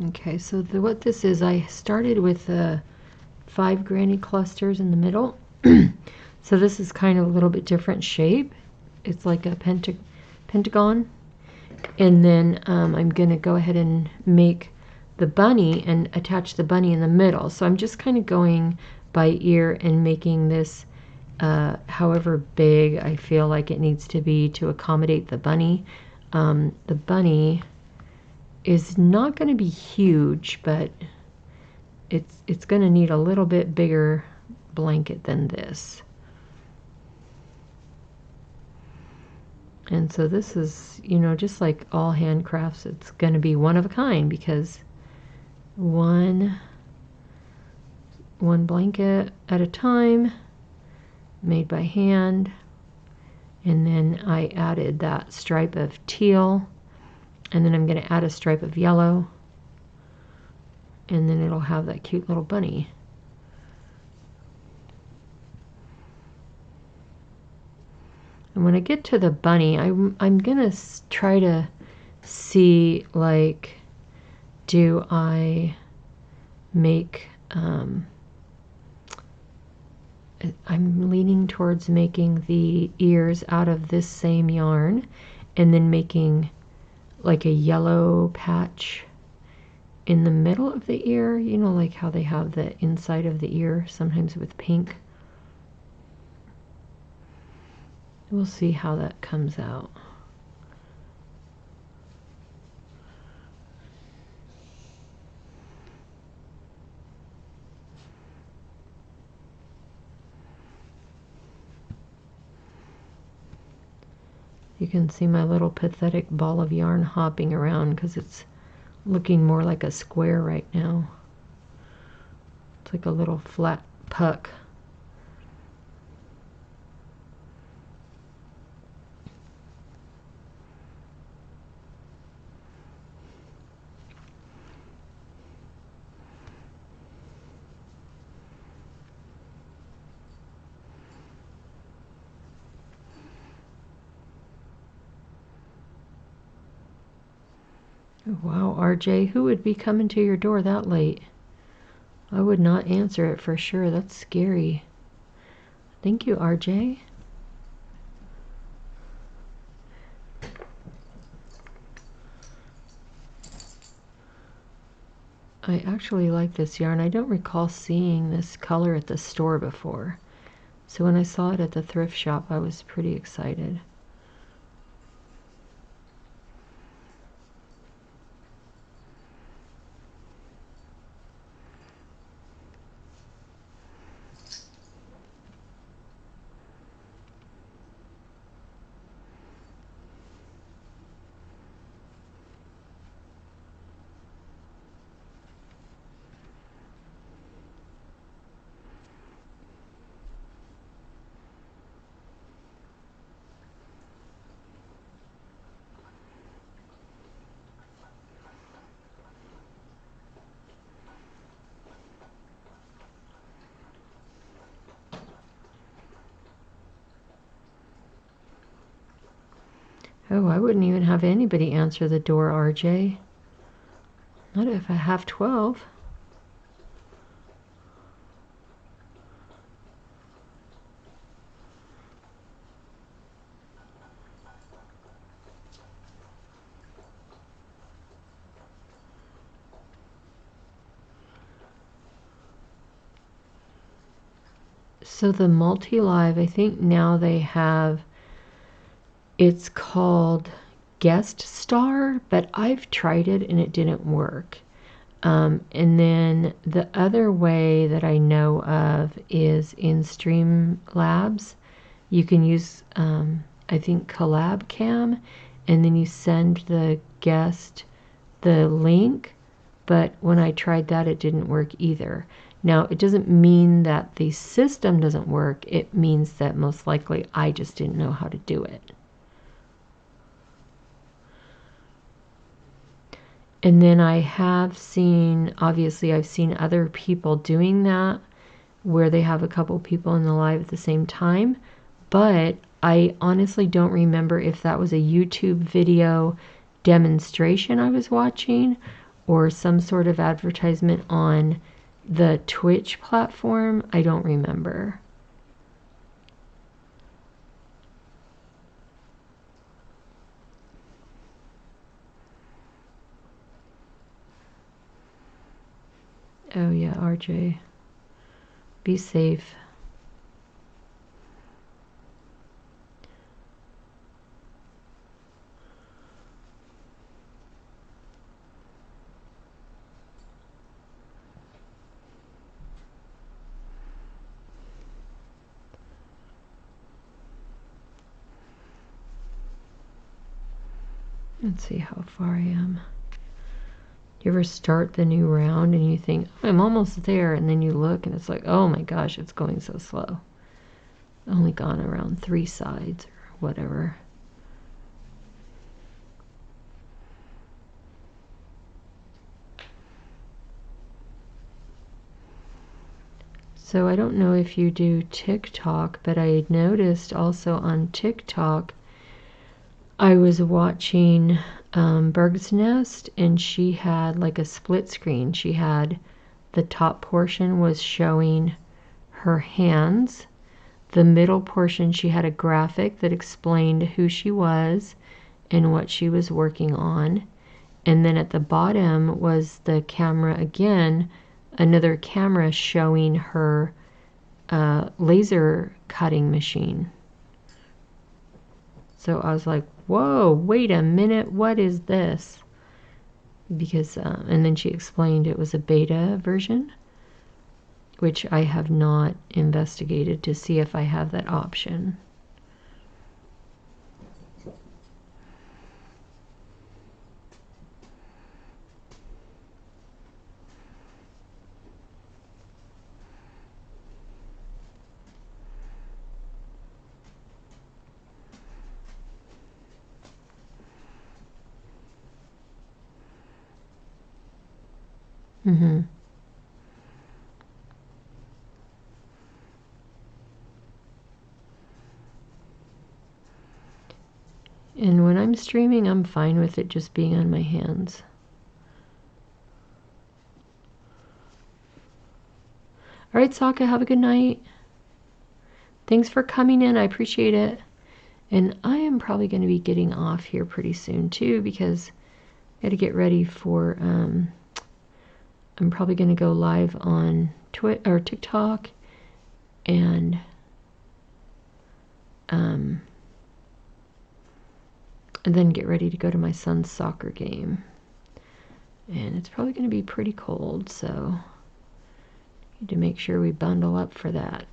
Okay, so what this is, I started with 5 granny clusters in the middle. So this is kind of a little bit different shape. It's like a pentagon. And then I'm going to go ahead and make the bunny and attach the bunny in the middle. So I'm just kind of going by ear and making this however big I feel like it needs to be to accommodate the bunny. The bunny is not going to be huge, but it's going to need a little bit bigger blanket than this. And so this is, you know, just like all handcrafts, it's going to be one of a kind, because one blanket at a time, made by hand. And then I added that stripe of teal, and then I'm going to add a stripe of yellow, and then it'll have that cute little bunny. And when I get to the bunny, I'm going to try to see, like, do I make, I'm leaning towards making the ears out of this same yarn, and then making like a yellow patch in the middle of the ear, you know, like how they have the inside of the ear sometimes with pink. We'll see how that comes out. You can see my little pathetic ball of yarn hopping around because it's looking more like a square right now. It's like a little flat puck. Wow, RJ, who would be coming to your door that late? I would not answer it for sure. That's scary. Thank you, RJ. I actually like this yarn. I don't recall seeing this color at the store before. So when I saw it at the thrift shop, I was pretty excited. Oh, I wouldn't even have anybody answer the door, RJ. Not if I have 12. So the multi-live, I think now they have, it's called Guest Star, but I've tried it and it didn't work. And then the other way that I know of is in Streamlabs. You can use, I think, Collab Cam, and then you send the guest the link. But when I tried that, it didn't work either. Now, it doesn't mean that the system doesn't work. It means that most likely I just didn't know how to do it. And then I have seen, obviously, I've seen other people doing that where they have a couple people in the live at the same time. But I honestly don't remember if that was a YouTube video demonstration I was watching or some sort of advertisement on the Twitch platform. I don't remember. Oh yeah, RJ. Be safe. Let's see how far I am. You ever start the new round and you think, oh, I'm almost there, and then you look and it's like, oh my gosh, it's going so slow. Only gone around 3 sides or whatever. So I don't know if you do TikTok, but I noticed also on TikTok, I was watching Berg's Nest, and she had like a split screen. She had the top portion was showing her hands. The middle portion, she had a graphic that explained who she was and what she was working on. And then at the bottom was the camera again, another camera showing her laser cutting machine. So I was like, whoa, wait a minute, what is this? Because, and then she explained it was a beta version, which I have not investigated to see if I have that option. Mm-hmm. And when I'm streaming, I'm fine with it just being on my hands. All right, Sokka, have a good night. Thanks for coming in. I appreciate it. And I am probably going to be getting off here pretty soon too, because I got to get ready for, I'm probably going to go live on or TikTok, and then get ready to go to my son's soccer game. And it's probably going to be pretty cold, so need to make sure we bundle up for that.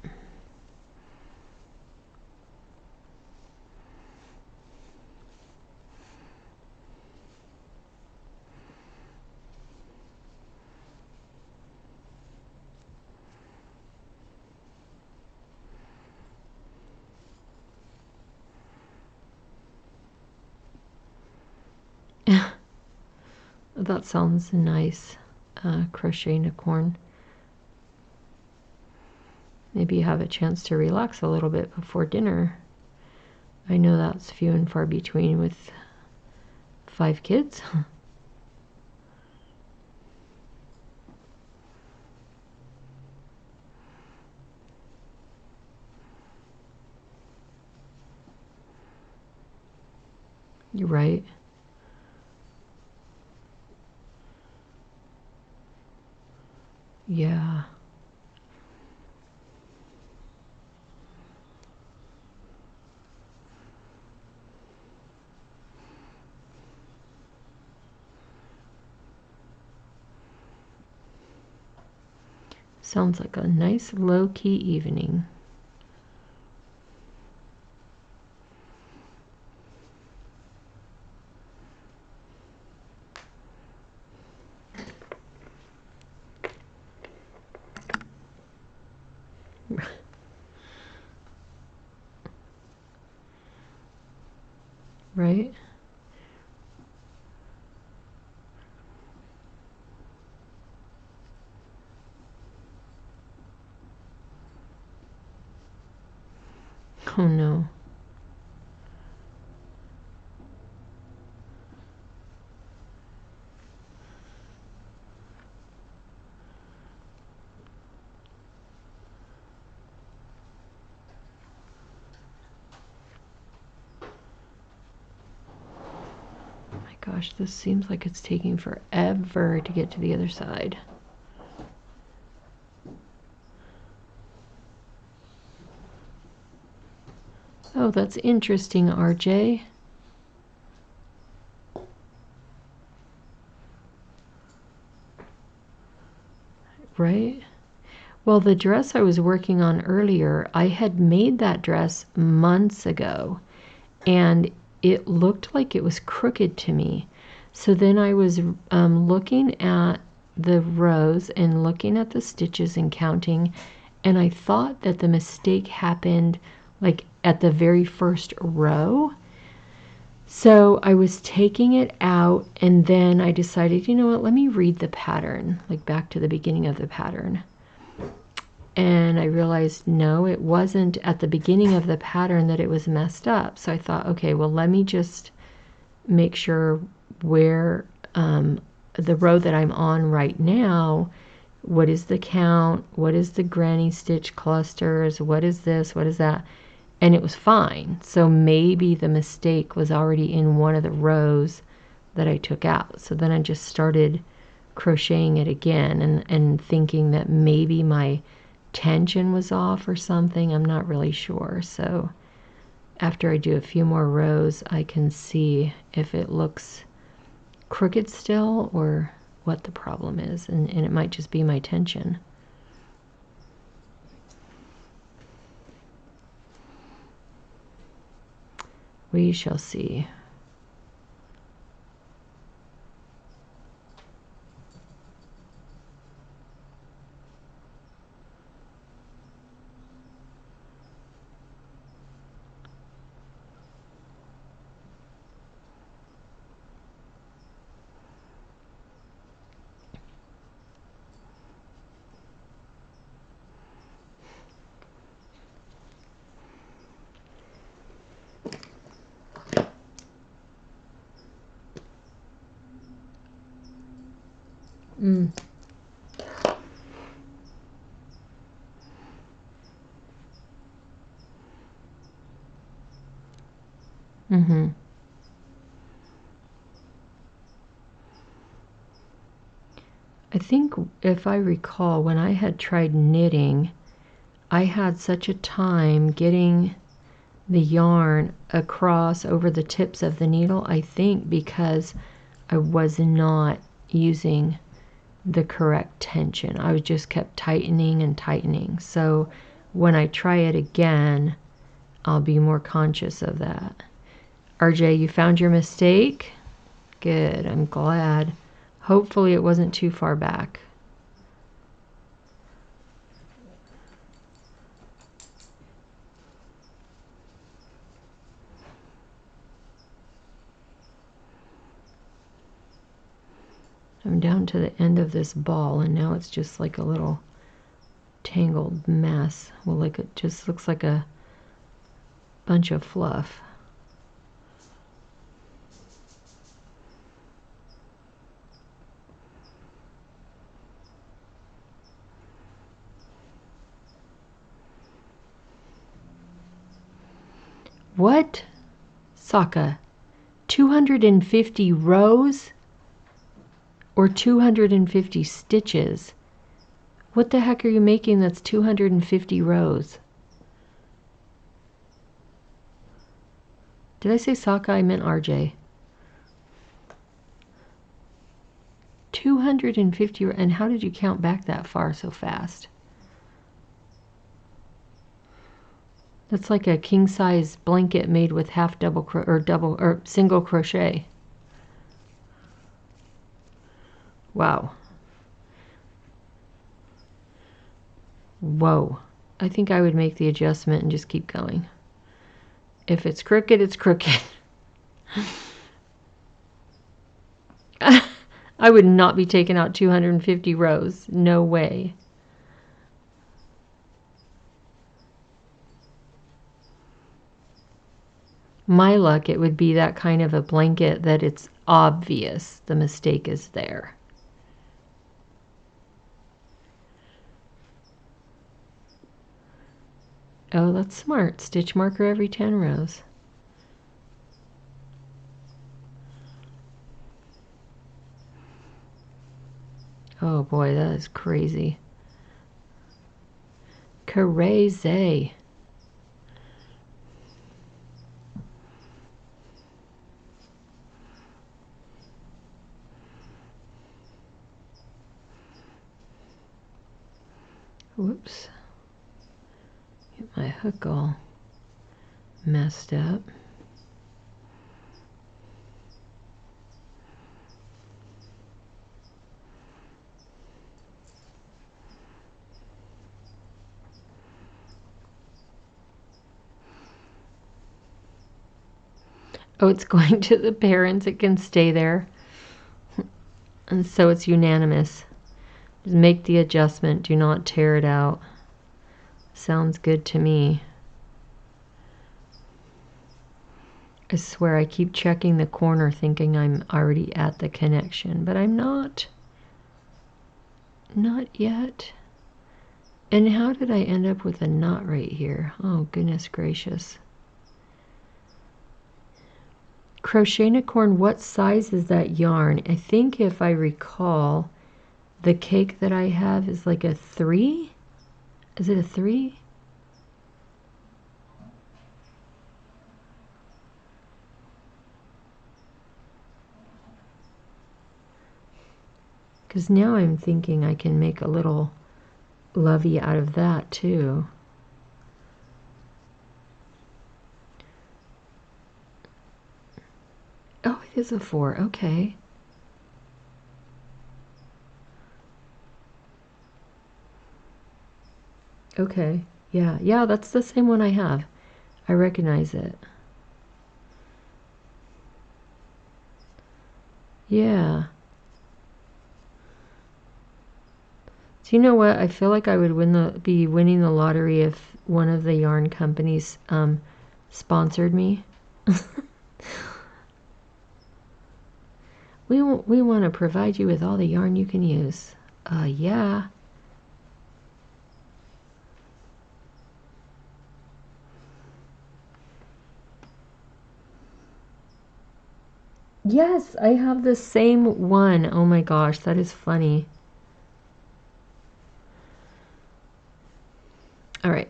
That sounds nice, crocheting a corn. Maybe you have a chance to relax a little bit before dinner. I know that's few and far between with 5 kids. You're right. Yeah. Sounds like a nice low-key evening. Right? Oh no. My gosh, this seems like it's taking forever to get to the other side. Oh, that's interesting, RJ. Right? Well, the dress I was working on earlier, I had made that dress months ago, and it looked like it was crooked to me. So then I was looking at the rows and looking at the stitches and counting, and I thought that the mistake happened like at the very first row. So I was taking it out, and then I decided, you know what, let me read the pattern, like back to the beginning of the pattern. And I realized, no, it wasn't at the beginning of the pattern that it was messed up. So I thought, okay, well, let me just make sure where the row that I'm on right now, what is the count, what is the granny stitch clusters, what is this, what is that, and it was fine. So maybe the mistake was already in one of the rows that I took out. So then I just started crocheting it again and thinking that maybe my tension was off or something. I'm not really sure. So after I do a few more rows, I can see if it looks crooked still or what the problem is, and it might just be my tension. We shall see. I think if I recall, when I had tried knitting, I had such a time getting the yarn across over the tips of the needle, I think because I was not using the correct tension. I just kept tightening and tightening. So when I try it again, I'll be more conscious of that. RJ, you found your mistake? Good, I'm glad. Hopefully it wasn't too far back. I'm down to the end of this ball, and now it's just like a little tangled mess. Well, like it just looks like a bunch of fluff. What? Sokka, 250 rows or 250 stitches? What the heck are you making that's 250 rows? Did I say Sokka? I meant RJ. 250, and how did you count back that far so fast? That's like a king size blanket made with half double or single crochet. Wow. Whoa. I think I would make the adjustment and just keep going. If it's crooked, it's crooked. I would not be taking out 250 rows. No way. My luck, it would be that kind of a blanket that it's obvious the mistake is there. Oh, that's smart. Stitch marker every 10 rows. Oh boy, that is crazy. Crazy. Whoops. Get my hook all messed up. Oh, it's going to the parents. It can stay there. And so it's unanimous. Just make the adjustment. Do not tear it out. Sounds good to me. I swear I keep checking the corner thinking I'm already at the connection, but I'm not. Not yet. And how did I end up with a knot right here? Oh, goodness gracious. Crochet Unicorn, what size is that yarn? I think if I recall, the cake that I have is like a 3. Is it a 3? Because now I'm thinking I can make a little lovey out of that too. Oh, it is a 4. Okay. Okay. Yeah. Yeah, that's the same one I have. I recognize it. Yeah. So you know what? I feel like I would be winning the lottery if one of the yarn companies sponsored me. We want to provide you with all the yarn you can use. Yeah. Yes, I have the same one. Oh my gosh, that is funny. All right.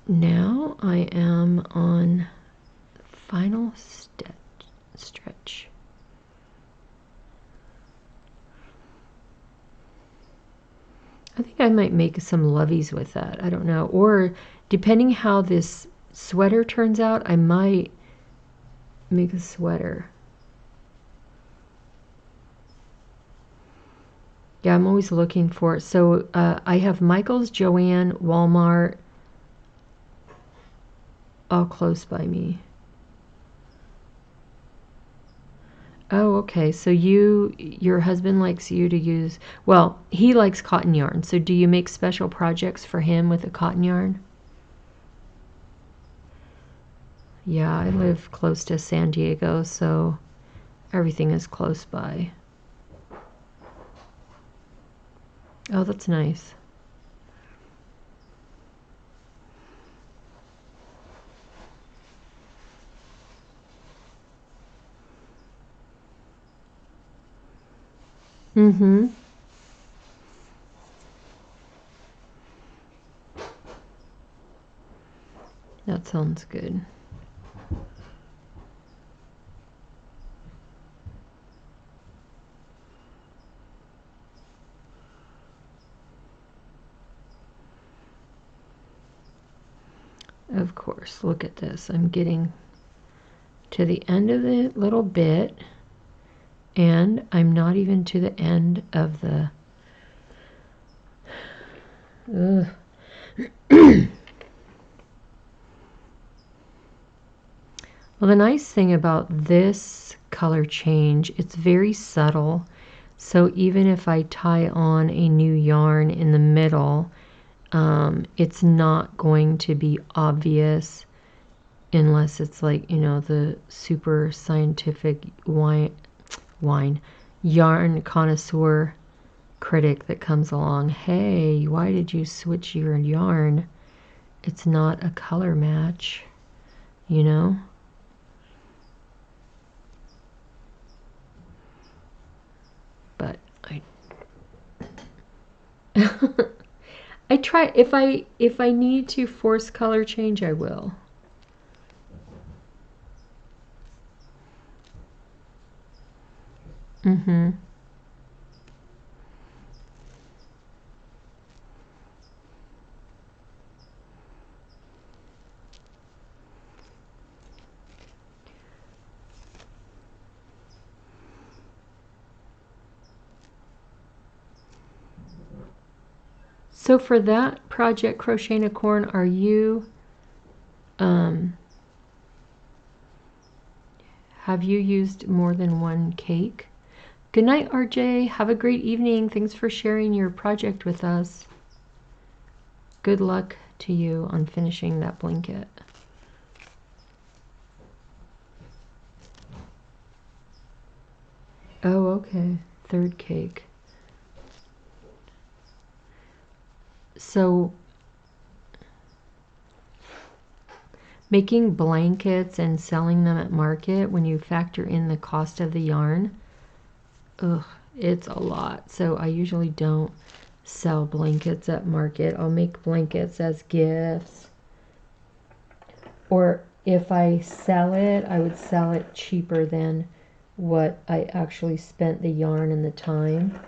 Now I am on final stretch. I think I might make some loveys with that. I don't know. Or depending how this sweater turns out, I might make a sweater. Yeah, I'm always looking for it. So I have Michael's, Joann, Walmart, all close by me. Oh, okay. So your husband likes you to use, well, he likes cotton yarn. So do you make special projects for him with the cotton yarn? Yeah, I live close to San Diego, so everything is close by. Oh, that's nice. Mm-hmm. That sounds good. Of course, look at this. I'm getting to the end of the little bit, and I'm not even to the end of the Well, the nice thing about this color change, it's very subtle. So even if I tie on a new yarn in the middle, it's not going to be obvious unless it's like, you know, the super scientific yarn connoisseur critic that comes along. Hey, why did you switch your yarn? It's not a color match, you know? But I try, if I need to force color change, I will. So for that project, Crocheting a Corn, are you have you used more than one cake? Good night, RJ. Have a great evening. Thanks for sharing your project with us. Good luck to you on finishing that blanket. Oh, okay. Third cake. So making blankets and selling them at market, when you factor in the cost of the yarn, it's a lot. So I usually don't sell blankets at market. I'll make blankets as gifts. Or if I sell it, I would sell it cheaper than what I actually spent the yarn and the time.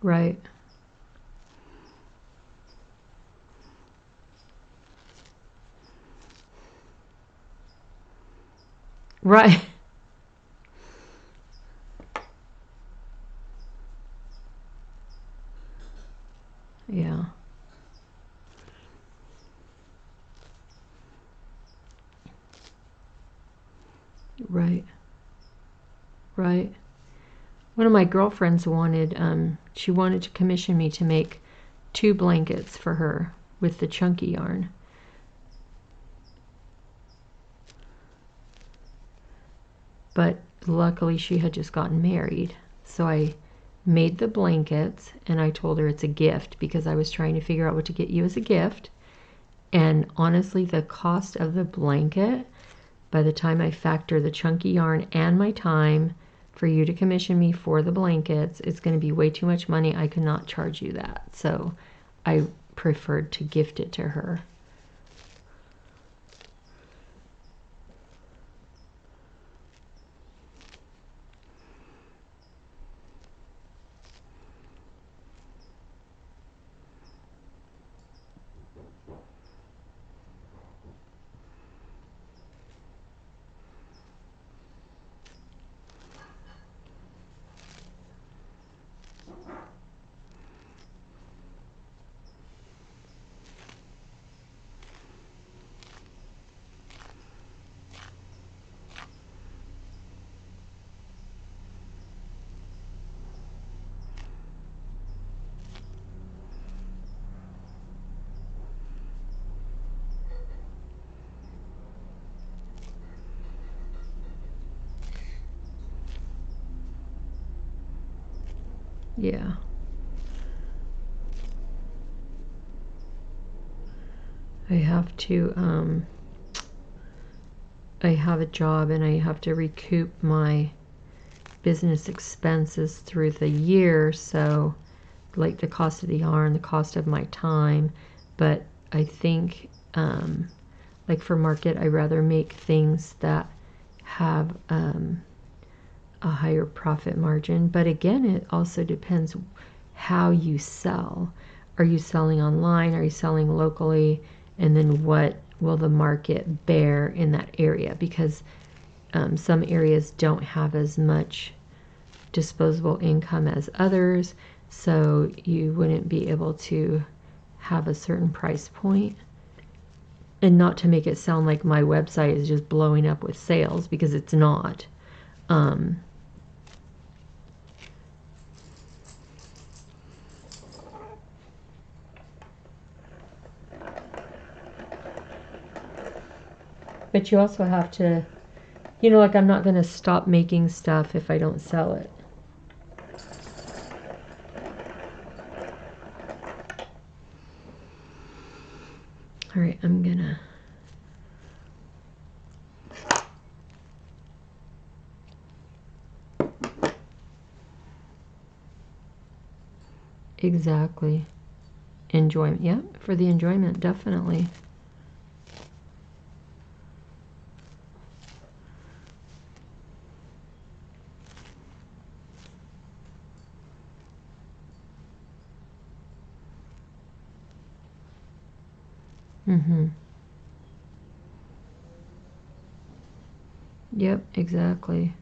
Right. Right. Yeah. Right. Right. One of my girlfriends wanted, she wanted to commission me to make 2 blankets for her with the chunky yarn. But luckily she had just gotten married. So I made the blankets and I told her it's a gift because I was trying to figure out what to get you as a gift. And honestly, the cost of the blanket, by the time I factor the chunky yarn and my time for you to commission me for the blankets, it's going to be way too much money. I could not charge you that. So I preferred to gift it to her. Yeah. I have to, I have a job and I have to recoup my business expenses through the year, so like the cost of the yarn, the cost of my time. But I think like for market, I'd rather make things that have a higher profit margin. But again, it also depends how you sell. Are you selling online? Are you selling locally? And then what will the market bear in that area? Because some areas don't have as much disposable income as others, so you wouldn't be able to have a certain price point. And not to make it sound like my website is just blowing up with sales, because it's not. But you also have to, you know, like I'm not going to stop making stuff if I don't sell it. All right, I'm gonna exactly. Enjoyment. Yeah, for the enjoyment, definitely. Yep, exactly.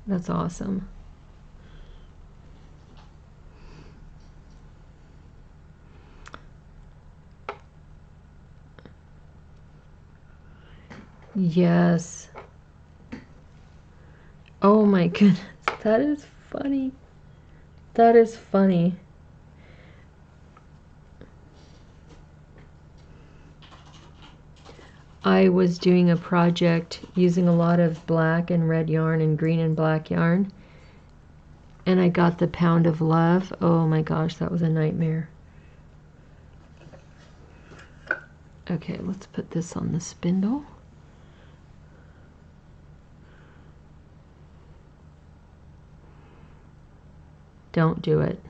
That's awesome. Yes. Oh my goodness. That is funny. That is funny. I was doing a project using a lot of black and red yarn and green and black yarn, and I got the pound of love. Oh my gosh, that was a nightmare. Okay, let's put this on the spindle. Don't do it.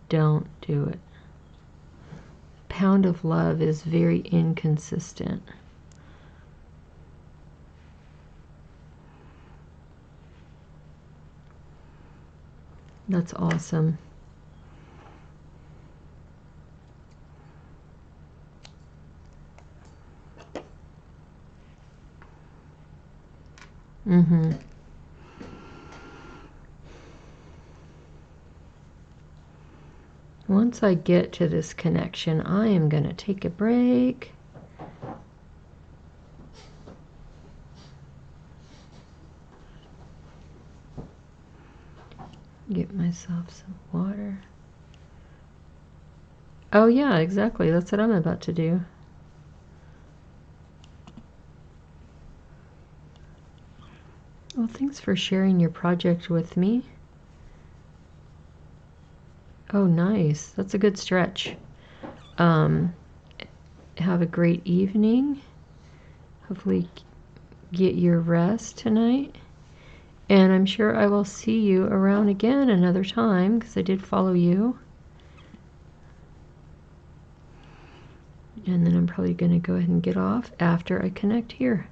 Don't do it. Pound of love is very inconsistent. That's awesome. Once I get to this connection, I am going to take a break. Get myself some water. Oh yeah, exactly. That's what I'm about to do. Well, thanks for sharing your project with me. Oh, nice. That's a good stretch. Have a great evening. Hopefully get your rest tonight. And I'm sure I will see you around again another time, because I did follow you. And then I'm probably going to go ahead and get off after I connect here.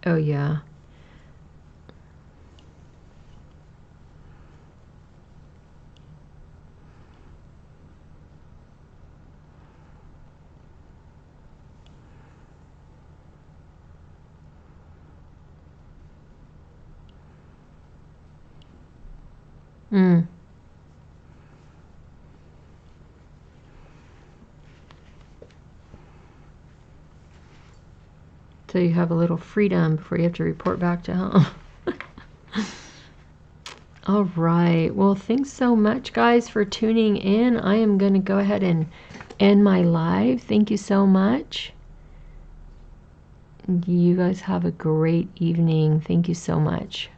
Oh yeah. So you have a little freedom before you have to report back to home. All right. Well, thanks so much, guys, for tuning in. I am going to go ahead and end my live. Thank you so much. You guys have a great evening. Thank you so much.